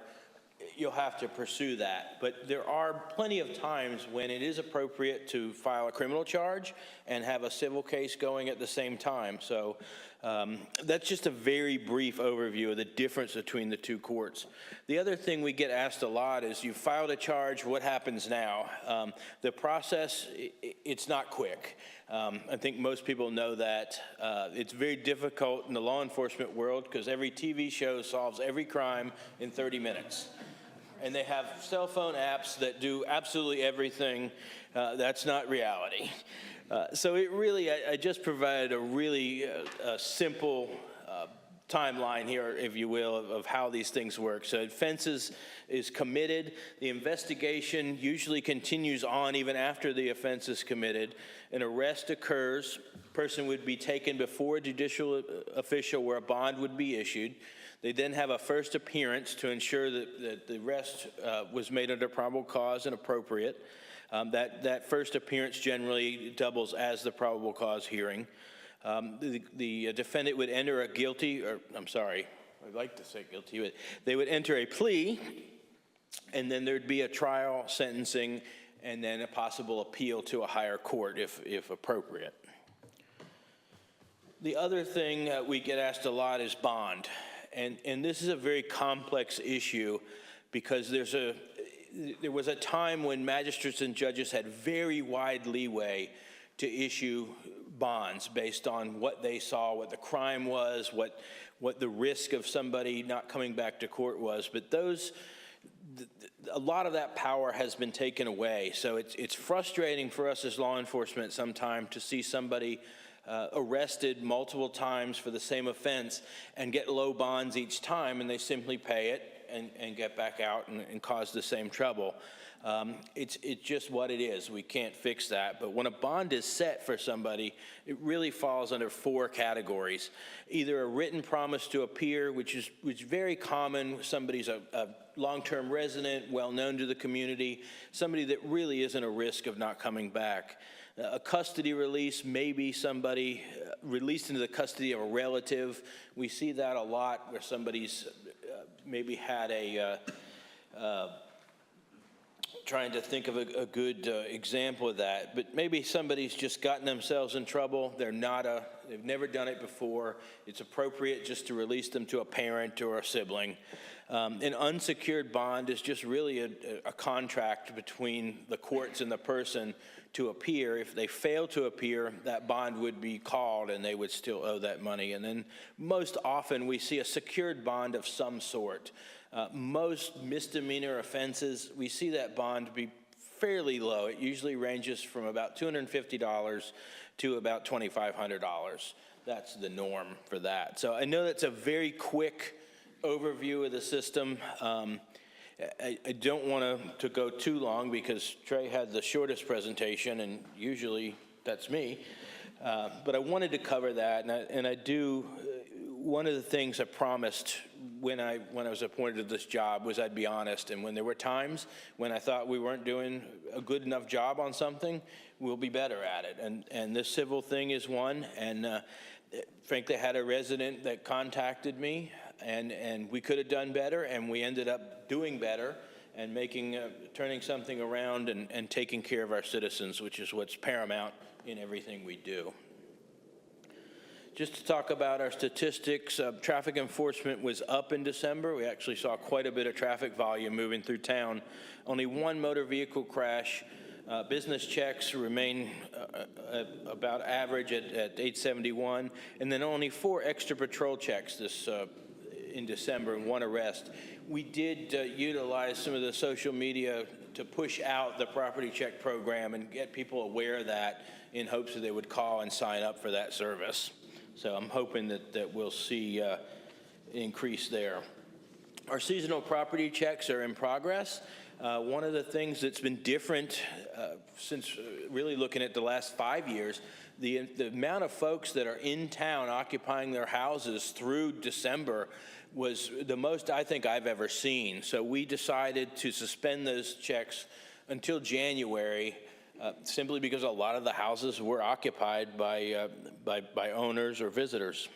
you'll have to pursue that. But there are plenty of times when it is appropriate to file a criminal charge and have a civil case going at the same time. So that's just a very brief overview of the difference between the two courts. The other thing we get asked a lot is, you filed a charge, what happens now? The process, it's not quick. I think most people know that. It's very difficult in the law enforcement world because every TV show solves every crime in 30 minutes. And they have cell phone apps that do absolutely everything. That's not reality. So it really, I just provided a really simple timeline here, if you will, of how these things work. So offense is committed. The investigation usually continues on even after the offense is committed. An arrest occurs. Person would be taken before a judicial official where a bond would be issued. They then have a first appearance to ensure that the arrest was made under probable cause and appropriate. That first appearance generally doubles as the probable cause hearing. The defendant would enter a guilty, or I'm sorry, I'd like to say guilty, but they would enter a plea, and then there'd be a trial, sentencing, and then a possible appeal to a higher court if appropriate. The other thing we get asked a lot is bond. And this is a very complex issue because there was a time when magistrates and judges had very wide leeway to issue bonds based on what they saw, what the crime was, what the risk of somebody not coming back to court was. But a lot of that power has been taken away. So it's frustrating for us as law enforcement sometimes to see somebody arrested multiple times for the same offense and get low bonds each time, and they simply pay it and get back out and cause the same trouble. It's just what it is. We can't fix that. But when a bond is set for somebody, it really falls under 4 categories. Either a written promise to appear, which is very common. Somebody's a long-term resident, well-known to the community, somebody that really isn't a risk of not coming back. A custody release, maybe somebody released into the custody of a relative. We see that a lot where somebody's maybe had trying to think of a good example of that, but maybe somebody's just gotten themselves in trouble. They've never done it before. It's appropriate just to release them to a parent or a sibling. An unsecured bond is just really a contract between the courts and the person to appear. If they fail to appear, that bond would be called and they would still owe that money. And then most often we see a secured bond of some sort. Most misdemeanor offenses, we see that bond be fairly low. It usually ranges from about $250 to about $2,500. That's the norm for that. So I know that's a very quick overview of the system. I don't want to go too long because Trey had the shortest presentation, and usually that's me. But I wanted to cover that, and I do. One of the things I promised when I was appointed to this job was I'd be honest, and when there were times when I thought we weren't doing a good enough job on something, we'll be better at it. And this civil thing is one, and frankly, I had a resident that contacted me, and we could have done better, and we ended up doing better and turning something around and taking care of our citizens, which is what's paramount in everything we do. Just to talk about our statistics, traffic enforcement was up in December. We actually saw quite a bit of traffic volume moving through town. Only one motor vehicle crash Business checks remain about average at 871, and then only 4 extra patrol checks this in December and 1 arrest. We did utilize some of the social media to push out the property check program and get people aware of that in hopes that they would call and sign up for that service. So I'm hoping that we'll see increase there. Our seasonal property checks are in progress. One of the things that's been different since really looking at the last 5 years, the amount of folks that are in town occupying their houses through December was the most I think I've ever seen. So we decided to suspend those checks until January, simply because a lot of the houses were occupied by owners or visitors.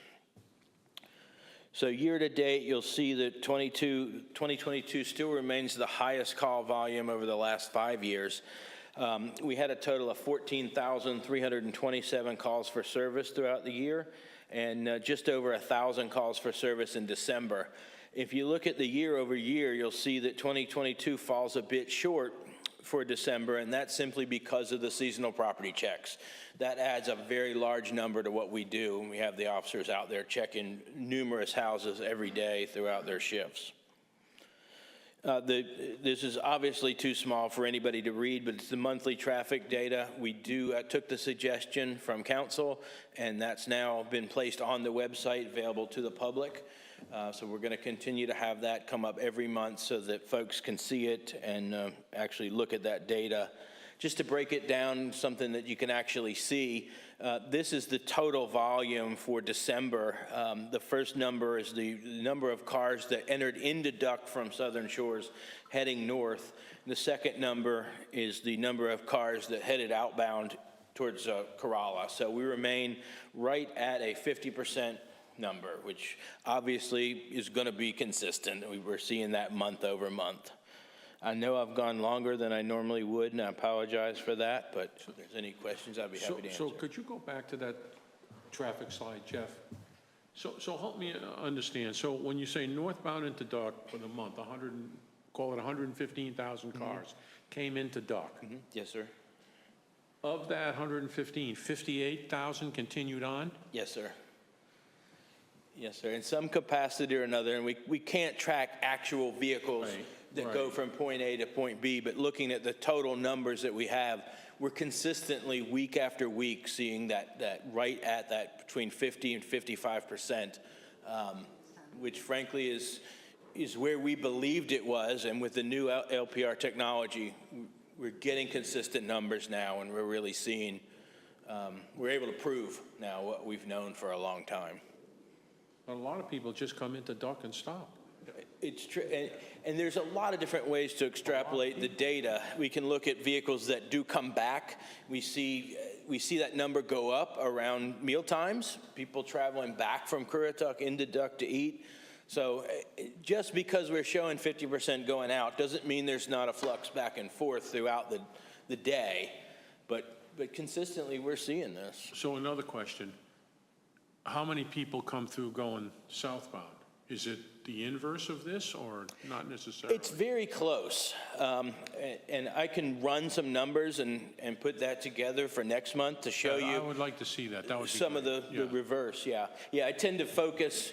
So year to date, you'll see that 2022 still remains the highest call volume over the last 5 years. We had a total of 14,327 calls for service throughout the year, and just over 1,000 calls for service in December. If you look at the year over year, you'll see that 2022 falls a bit short for December, and that's simply because of the seasonal property checks. That adds a very large number to what we do, and we have the officers out there checking numerous houses every day throughout their shifts. This is obviously too small for anybody to read, but it's the monthly traffic data. We took the suggestion from council, and that's now been placed on the website, available to the public. So we're going to continue to have that come up every month so that folks can see it and actually look at that data. Just to break it down, something that you can actually see, this is the total volume for December. The first number is the number of cars that entered into Duck from Southern Shores heading north. The second number is the number of cars that headed outbound towards Corolla. So we remain right at a 50% number, which obviously is going to be consistent. We're seeing that month over month. I know I've gone longer than I normally would, and I apologize for that, but if there's any questions, I'd be happy to answer. So could you go back to that traffic slide, Jeff? So help me understand. So when you say northbound into Duck for the month, call it 115,000 cars came into Duck. Yes, sir. Of that 115, 58,000 continued on? Yes, sir. Yes, sir. In some capacity or another, and we can't track actual vehicles that go from point A to point B, but looking at the total numbers that we have, we're consistently week after week seeing that right at that between 50 and 55%, which frankly is where we believed it was. And with the new LPR technology, we're getting consistent numbers now, and we're really seeing, we're able to prove now what we've known for a long time. A lot of people just come into Duck and stop. It's true, and there's a lot of different ways to extrapolate the data. We can look at vehicles that do come back. We see that number go up around meal times, people traveling back from Currituck into Duck to eat. So just because we're showing 50% going out doesn't mean there's not a flux back and forth throughout the day, but consistently we're seeing this. So another question, how many people come through going southbound? Is it the inverse of this or not necessarily? It's very close. And I can run some numbers and put that together for next month to show you. I would like to see that. That would be some great. of the reverse, yeah. Yeah, I tend to focus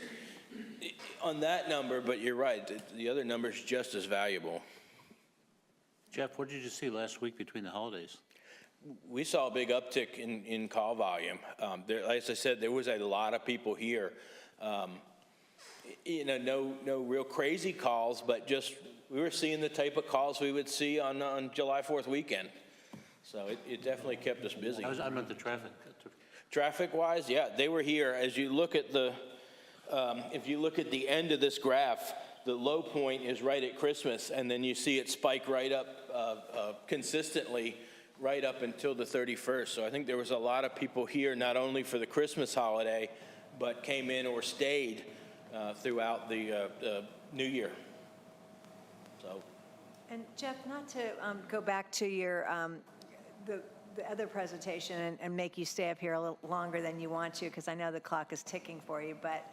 on that number, but you're right. The other number is just as valuable. Jeff, what did you see last week between the holidays? We saw a big uptick in call volume. As I said, there was a lot of people here. No real crazy calls, but just we were seeing the type of calls we would see on July 4th weekend. So it definitely kept us busy. I meant the traffic. Traffic-wise, yeah, they were here. As you look at if you look at the end of this graph, the low point is right at Christmas, and then you see it spike right up consistently right up until the 31st. So I think there was a lot of people here, not only for the Christmas holiday, but came in or stayed throughout the New Year. So. And Jeff, not to go back to your the other presentation and make you stay up here a little longer than you want to, because I know the clock is ticking for you, but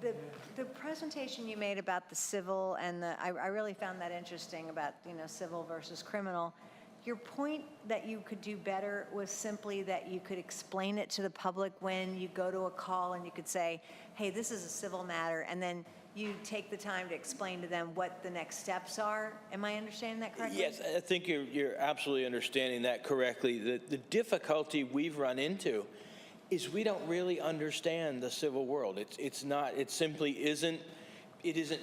the presentation you made about the civil and I really found that interesting about civil versus criminal. your point that you could do better was simply that you could explain it to the public when you go to a call, and you could say, hey, this is a civil matter, and then you take the time to explain to them what the next steps are. Am I understanding that correctly? Yes, I think you're absolutely understanding that correctly. The difficulty we've run into is we don't really understand the civil world. It simply isn't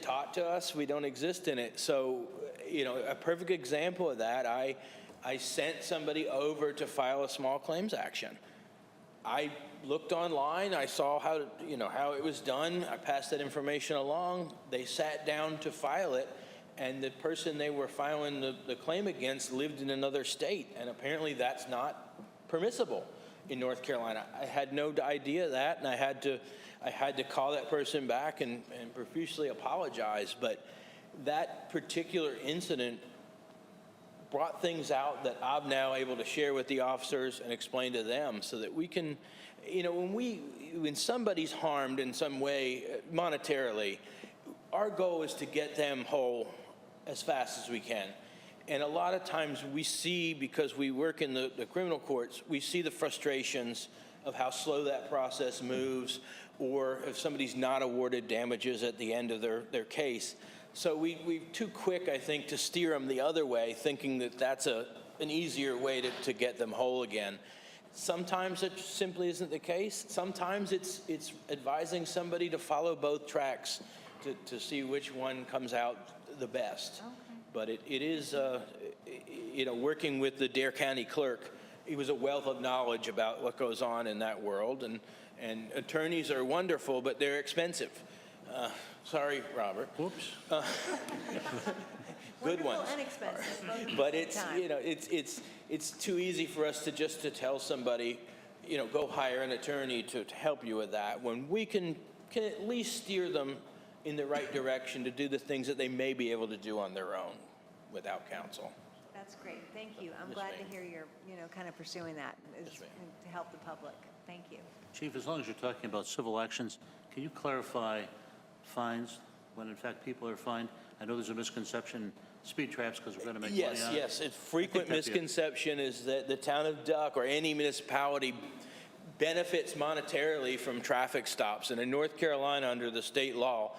taught to us. We don't exist in it. So, a perfect example of that, I sent somebody over to file a small claims action. I looked online, I saw how it was done, I passed that information along, they sat down to file it, and the person they were filing the claim against lived in another state, and apparently that's not permissible in North Carolina. I had no idea of that, and I had to call that person back and profusely apologize, but that particular incident brought things out that I'm now able to share with the officers and explain to them so that we can, when somebody's harmed in some way monetarily, our goal is to get them whole as fast as we can. And a lot of times we see, because we work in the criminal courts, we see the frustrations of how slow that process moves, or if somebody's not awarded damages at the end of their case. So we're too quick, I think, to steer them the other way, thinking that that's an easier way to get them whole again. Sometimes it simply isn't the case. Sometimes it's advising somebody to follow both tracks to see which one comes out the best. Okay. But it is, working with the Dare County clerk, he was a wealth of knowledge about what goes on in that world. And attorneys are wonderful, but they're expensive. Sorry, Robert. Whoops. Good ones. And expensive. But it's too easy for us to tell somebody, go hire an attorney to help you with that, when we can at least steer them in the right direction to do the things that they may be able to do on their own without counsel. That's great. Thank you. I'm Yes, glad ma'am. to hear you're, kind of pursuing that Yes, ma'am. to help the public. Thank you. Chief, as long as you're talking about civil actions, can you clarify fines when in fact people are fined? I know there's a misconception, speed traps, because we're going to make money on it. Yes. A frequent that'd be it. misconception is that the town of Duck or any municipality benefits monetarily from traffic stops. And in North Carolina, under the state law,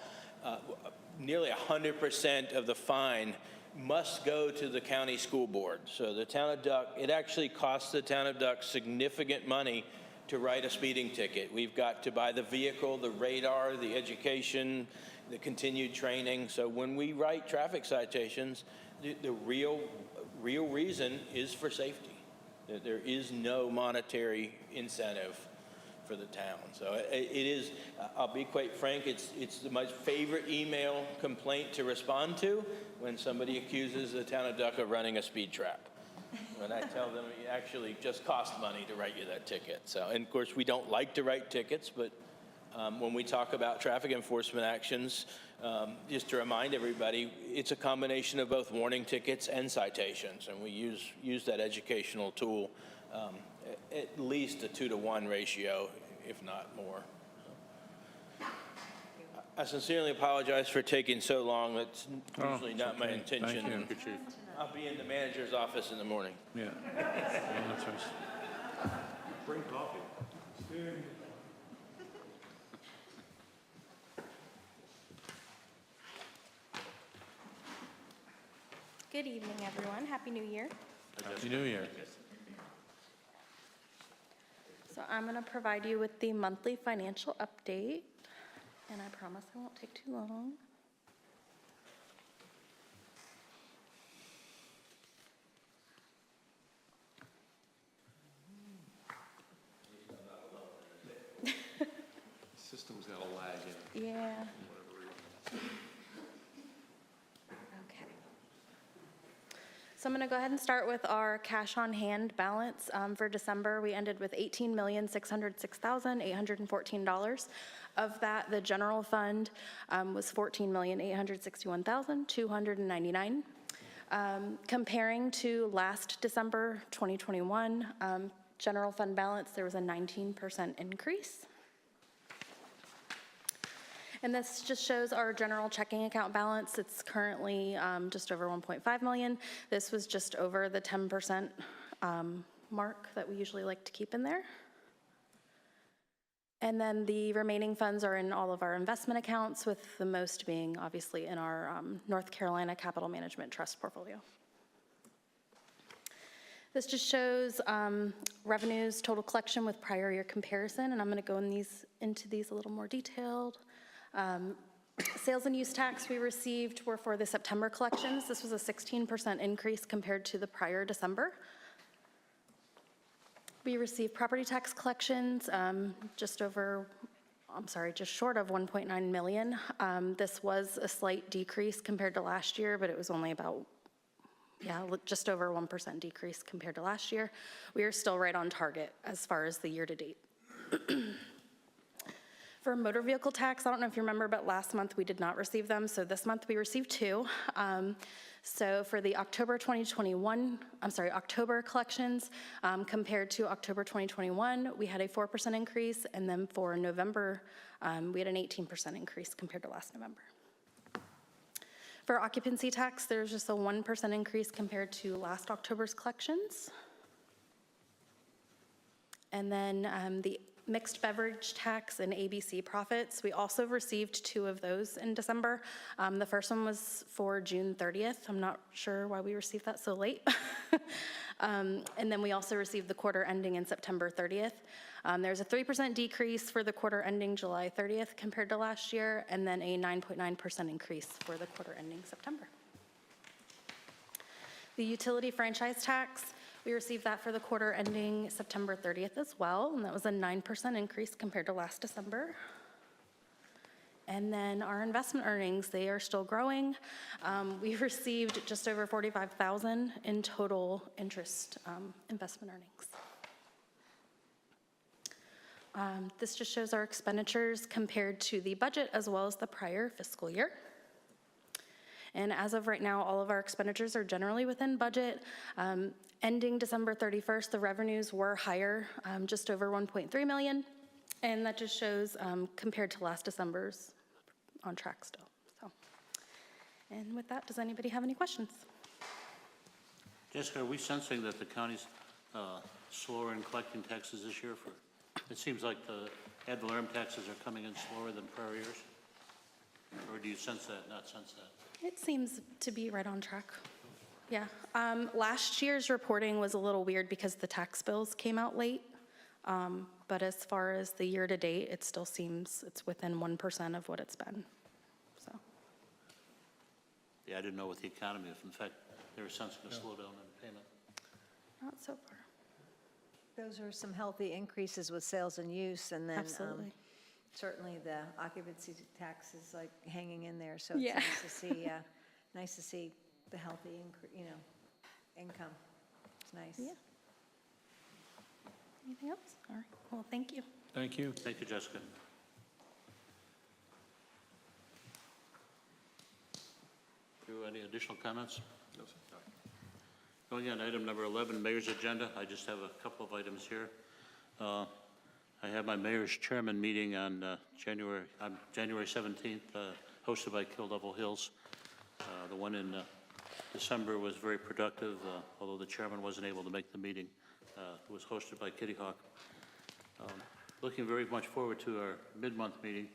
nearly 100% of the fine must go to the county school board. So the town of Duck, it actually costs the town of Duck significant money to write a speeding ticket. We've got to buy the vehicle, the radar, the education, the continued training. So when we write traffic citations, the real reason is for safety. There is no monetary incentive for the town. So it is, I'll be quite frank, it's my favorite email complaint to respond to when somebody accuses the town of Duck of running a speed trap. When I tell them it actually just cost money to write you that ticket. So, and of course, we don't like to write tickets, but when we talk about traffic enforcement actions, just to remind everybody, it's a combination of both warning tickets and citations, and we use that educational tool at least a 2-to-1 ratio, if not more. I sincerely apologize for taking so long. It's usually not my intention. Thank you. Chief. I'll be in the manager's office in the morning. Yeah. That's us. Bring coffee. Good evening, everyone. Happy New Year. Happy New Year. So I'm going to provide you with the monthly financial update, and I promise I won't take too long. System's got a lag in it. Yeah. Okay. So I'm going to go ahead and start with our cash on hand balance. For December, we ended with $18,606,814. Of that, the general fund was $14,861,299. Comparing to last December 2021, general fund balance, there was a 19% increase. And this just shows our general checking account balance. It's currently just over 1.5 million. This was just over the 10% mark that we usually like to keep in there. And then the remaining funds are in all of our investment accounts, with the most being obviously in our North Carolina Capital Management Trust portfolio. This just shows revenues, total collection with prior year comparison, and I'm going to go into these a little more detailed. Sales and use tax we received were for the September collections. This was a 16% increase compared to the prior December. We received property tax collections just short of 1.9 million. This was a slight decrease compared to last year, but it was only about, just over 1% decrease compared to last year. We are still right on target as far as the year to date. For motor vehicle tax, I don't know if you remember, but last month we did not receive them, so this month we received 2. So for the October collections, compared to October 2021, we had a 4% increase, and then for November, we had an 18% increase compared to last November. For occupancy tax, there's just a 1% increase compared to last October's collections. And then the mixed beverage tax and ABC profits, we also received 2 of those in December. The first one was for June 30th. I'm not sure why we received that so late. And then we also received the quarter ending in September 30th. There's a 3% decrease for the quarter ending July 30th compared to last year, and then a 9.9% increase for the quarter ending September. The utility franchise tax, we received that for the quarter ending September 30th as well, and that was a 9% increase compared to last December. And then our investment earnings, they are still growing. We received just over $45,000 in total interest investment earnings. This just shows our expenditures compared to the budget as well as the prior fiscal year. And as of right now, all of our expenditures are generally within budget. Ending December 31st, the revenues were higher, just over 1.3 million. And that just shows compared to last December's on track still. So, and with that, does anybody have any questions? Jessica, are we sensing that the county's slower in collecting taxes this year? It seems like the ad valorem taxes are coming in slower than prior years. Or do you sense that, not sense that? It seems to be right on track. Yeah. Last year's reporting was a little weird because the tax bills came out late. But as far as the year to date, it still seems it's within 1% of what it's been. So. Yeah, I didn't know with the economy if in fact they were sensing a slowdown in payment. Not so far. Those are some healthy increases with sales and use, and then Absolutely. Certainly the occupancy tax is like hanging in there, so it's nice to see the healthy income. It's nice. Yeah. Anything else? All right. Well, thank you. Thank you. Thank you, Jessica. Any additional comments? No, sir. Going on item number 11, Mayor's Agenda. I just have a couple of items here. I have my Mayor's Chairman meeting on January 17th, hosted by Kill Devil Hills. The one in December was very productive, although the chairman wasn't able to make the meeting. It was hosted by Kitty Hawk. Looking very much forward to our mid-month meeting,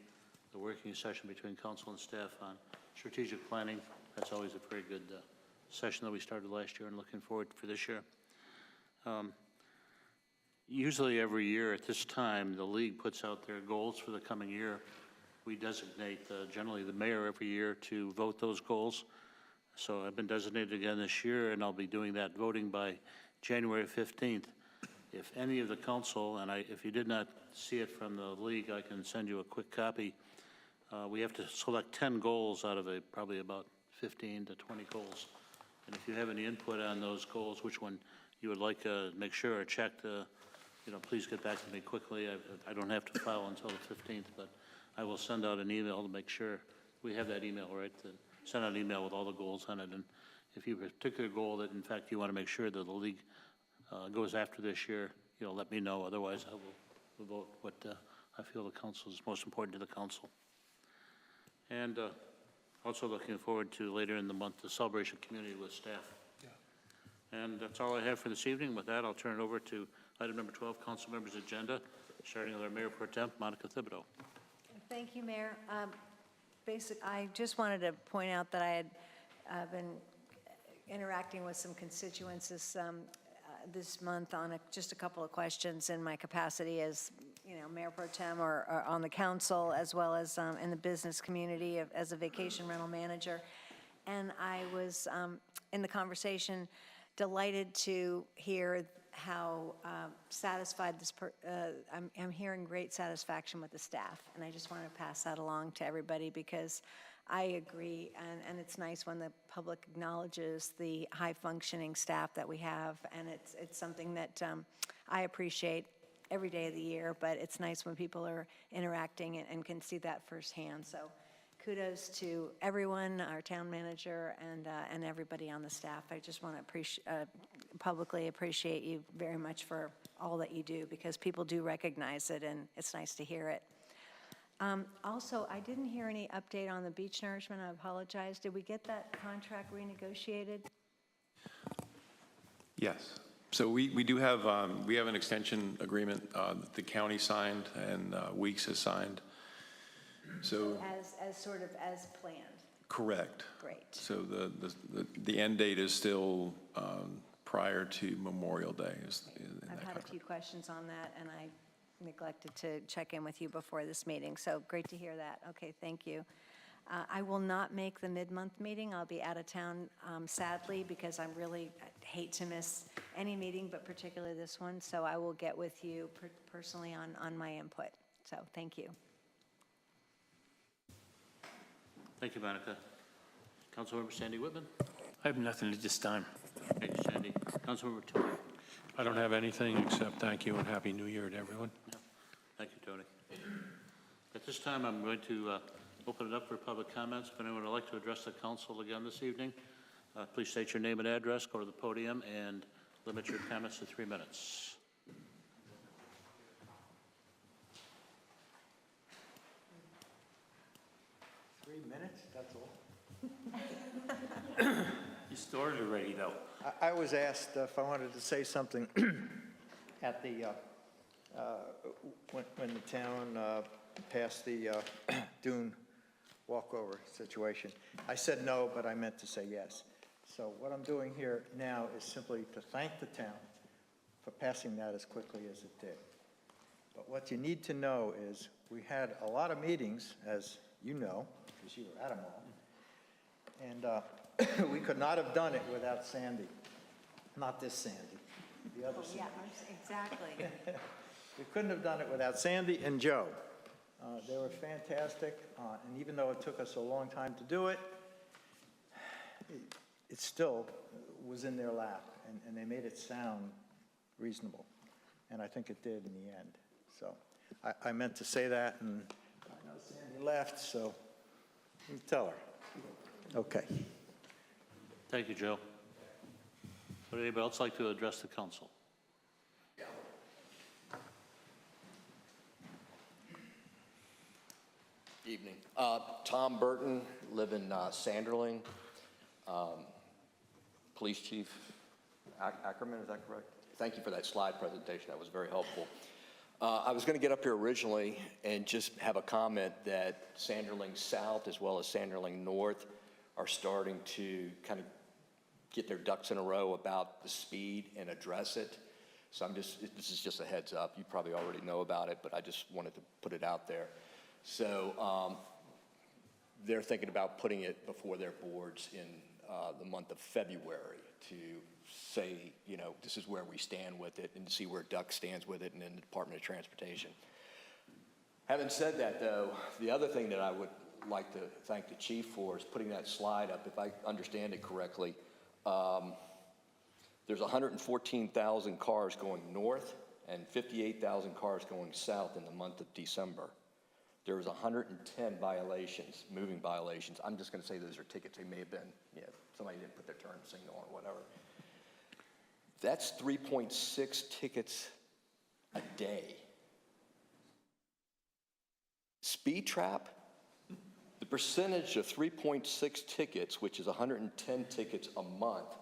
the working session between council and staff on strategic planning. That's always a very good session that we started last year, and looking forward for this year. Usually every year at this time, the league puts out their goals for the coming year. We designate generally the mayor every year to vote those goals. So I've been designated again this year, and I'll be doing that voting by January 15th. If any of the council, and if you did not see it from the league, I can send you a quick copy. We have to select 10 goals out of probably about 15 to 20 goals. And if you have any input on those goals, which one you would like to make sure are checked, please get back to me quickly. I don't have to file until the 15th, but I will send out an email to make sure we have that email, right? Send out an email with all the goals on it. And if you have a particular goal that, in fact, you want to make sure that the league goes after this year, let me know. Otherwise, I will vote what I feel the council is most important to the council. And also looking forward to later in the month, the celebration community with staff. And that's all I have for this evening. With that, I'll turn it over to item number 12, council members' agenda, starting with our Mayor Pro Tem, Monica Thibodeau. Thank you, Mayor. I just wanted to point out that I had been interacting with some constituents this month on just a couple of questions in my capacity as, Mayor Pro Tem or on the council, as well as in the business community as a vacation rental manager. And I was, in the conversation, delighted to hear how satisfied I'm hearing great satisfaction with the staff. And I just want to pass that along to everybody because I agree, and it's nice when the public acknowledges the high-functioning staff that we have, and it's something that I appreciate every day of the year, but it's nice when people are interacting and can see that firsthand. So kudos to everyone, our town manager, and everybody on the staff. I just want to publicly appreciate you very much for all that you do, because people do recognize it, and it's nice to hear it. Also, I didn't hear any update on the beach nourishment. I apologize. Did we get that contract renegotiated? Yes. So we do have, we have an extension agreement that the county signed and Weeks has signed. So As sort of as planned. correct. Great. So the end date is still prior to Memorial Day. I've had a few questions on that, and I neglected to check in with you before this meeting, so great to hear that. Okay, thank you. I will not make the mid-month meeting. I'll be out of town, sadly, because I hate to miss any meeting, but particularly this one, so I will get with you personally on my input. So thank you. Thank you, Monica. Councilmember Sandy Whitman. I have nothing at this time. Thank you, Sandy. Councilmember Tony. I don't have anything except thank you and Happy New Year to everyone. Thank you, Tony. At this time, I'm going to open it up for public comments. If anyone would like to address the council again this evening, please state your name and address, go to the podium, and limit your comments to 3 minutes. That's all. You started already, though. I was asked if I wanted to say something at the, when the town passed the Dune walkover situation. I said no, but I meant to say yes. So what I'm doing here now is simply to thank the town for passing that as quickly as it did. But what you need to know is we had a lot of meetings, as you know, because you were at them all, and we could not have done it without Sandy. Not this Sandy, the other Sandy. Yeah, exactly. We couldn't have done it without Sandy and Joe. They were fantastic, and even though it took us a long time to do it, it still was in their lap, and they made it sound reasonable, and I think it did in the end. So I meant to say that, and I know Sandy left, so you tell her. Okay. Thank you, Joe. Would anybody else like to address the council? Evening. Tom Burton, live in Sanderling. Police Chief Ackerman, is that correct? Thank you for that slide presentation. That was very helpful. I was going to get up here originally and just have a comment that Sanderling South as well as Sanderling North are starting to kind of get their ducks in a row about the speed and address it. So this is just a heads up. You probably already know about it, but I just wanted to put it out there. So they're thinking about putting it before their boards in the month of February to say, you know, this is where we stand with it and see where DUC stands with it and then the Department of Transportation. Having said that, though, the other thing that I would like to thank the chief for is putting that slide up. If I understand it correctly, there's 114,000 cars going north and 58,000 cars going south in the month of December. There was 110 violations, moving violations. I'm just going to say those are tickets. They may have been, you know, somebody didn't put their turn signal on or whatever. That's 3.6 tickets a day. Speed trap, the The percentage of 3.6 tickets, which is 110 tickets a month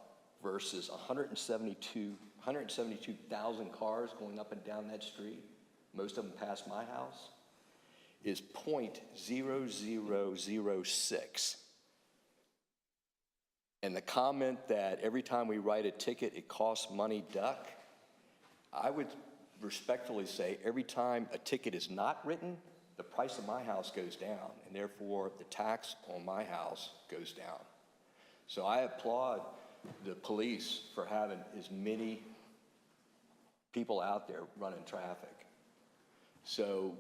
versus 172,000 cars going up and down that street, most of them past my house, is 0.0006. And the comment that every time we write a ticket, it costs money duck, I would respectfully say every time a ticket is not written, the price of my house goes down, and therefore the tax on my house goes down. So I applaud the police for having as many people out there running traffic. So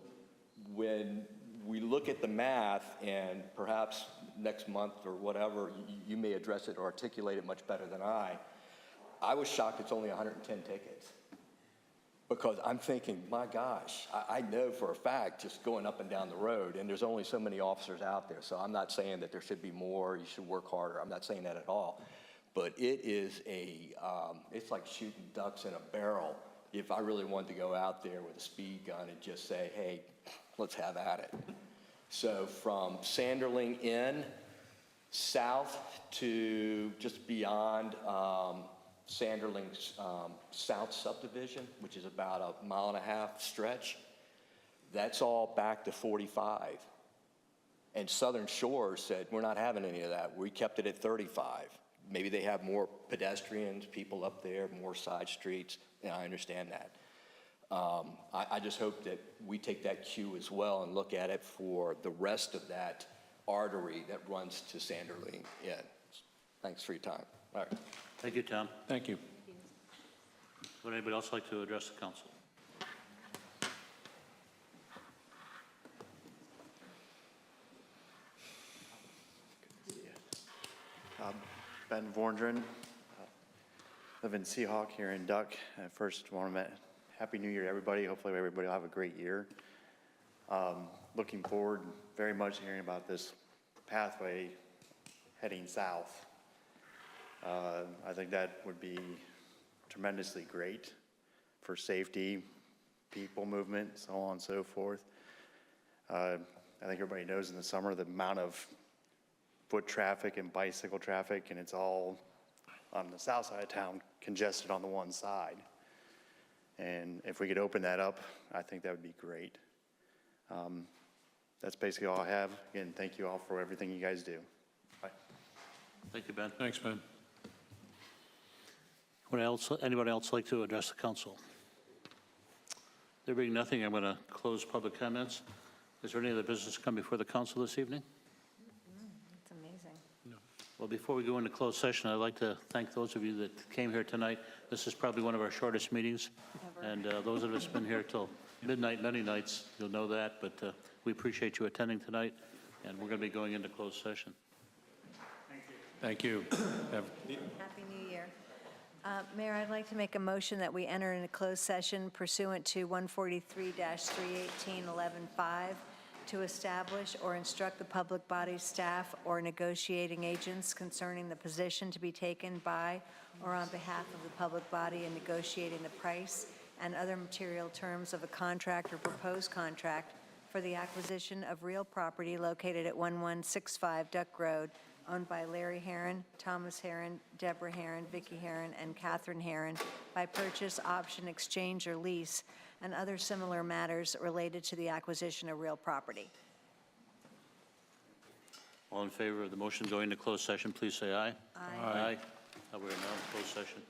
when we look at the math, and perhaps next month or whatever, you may address it or articulate it much better than I was shocked it's only 110 tickets. Because I'm thinking, my gosh, I know for a fact just going up and down the road, and there's only so many officers out there, so I'm not saying that there should be more, you should work harder, I'm not saying that at all. But it is it's like shooting ducks in a barrel if I really wanted to go out there with a speed gun and just say, hey, let's have at it. So from Sanderling in, south to just beyond Sanderling's south subdivision, which is about a 1.5 mile stretch, that's all back to 45. And Southern Shore said, we're not having any of that. We kept it at 35. Maybe they have more pedestrians, people up there, more side streets, and I understand that. I just hope that we take that cue as well and look at it for the rest of that artery that runs to Sanderling in. Thanks for your time. All right. Thank you, Tom. Thank you. Would anybody else like to address the council? Ben Vorndren, live in Seahawk here in Duck. First, want to Happy New Year to everybody. Hopefully everybody will have a great year. Looking forward very much to hearing about this pathway heading south. I think that would be tremendously great for safety, people movement, so on and so forth. I think everybody knows in the summer the amount of foot traffic and bicycle traffic, and it's all on the south side of town, congested on the one side. And if we could open that up, I think that would be great. That's basically all I have. Again, thank you all for everything you guys do. Bye. Thank you, Ben. Thanks, Ben. Anybody else like to address the council? There being nothing, I'm going to close public comments. Is there any other business to come before the council this evening? It's amazing. Well, before we go into closed session, I'd like to thank those of you that came here tonight. This is probably one of our shortest meetings. Ever. And those of us been here till midnight many nights, you'll know that. But we appreciate you attending tonight, and we're going to be going into closed session. Thank you. Happy New Year. Mayor, I'd like to make a motion that we enter into closed session pursuant to 143-318-11-5 to establish or instruct the public body staff or negotiating agents concerning the position to be taken by or on behalf of the public body in negotiating the price and other material terms of a contract or proposed contract for the acquisition of real property located at 1165 Duck Road, owned by Larry Herron, Thomas Herron, Deborah Herron, Vicki Herron, and Catherine Herron by purchase, option, exchange, or lease, and other similar matters related to the acquisition of real property. All in favor of the motion going into closed session, please say aye. Aye. Aye. We're now in closed session.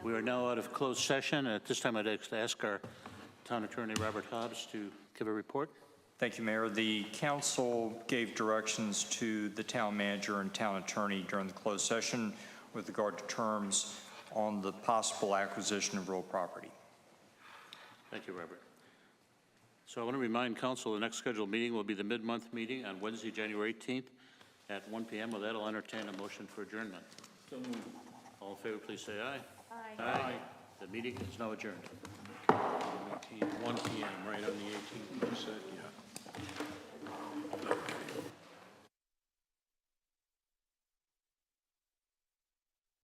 We are now out of closed session. At this time, I'd like to ask our Town Attorney, Robert Hobbs, to give a report. Thank you, Mayor. The council gave directions to the town manager and town attorney during the closed session with regard to terms on the possible acquisition of real property. Thank you, Robert. So I want to remind council the next scheduled meeting will be the mid-month meeting on Wednesday, January 18th at 1 p.m. With that, I'll entertain a motion for adjournment. All in favor, please say aye. Aye. Aye. The meeting is now adjourned. 1 p.m., right on the 18th, you said, yeah.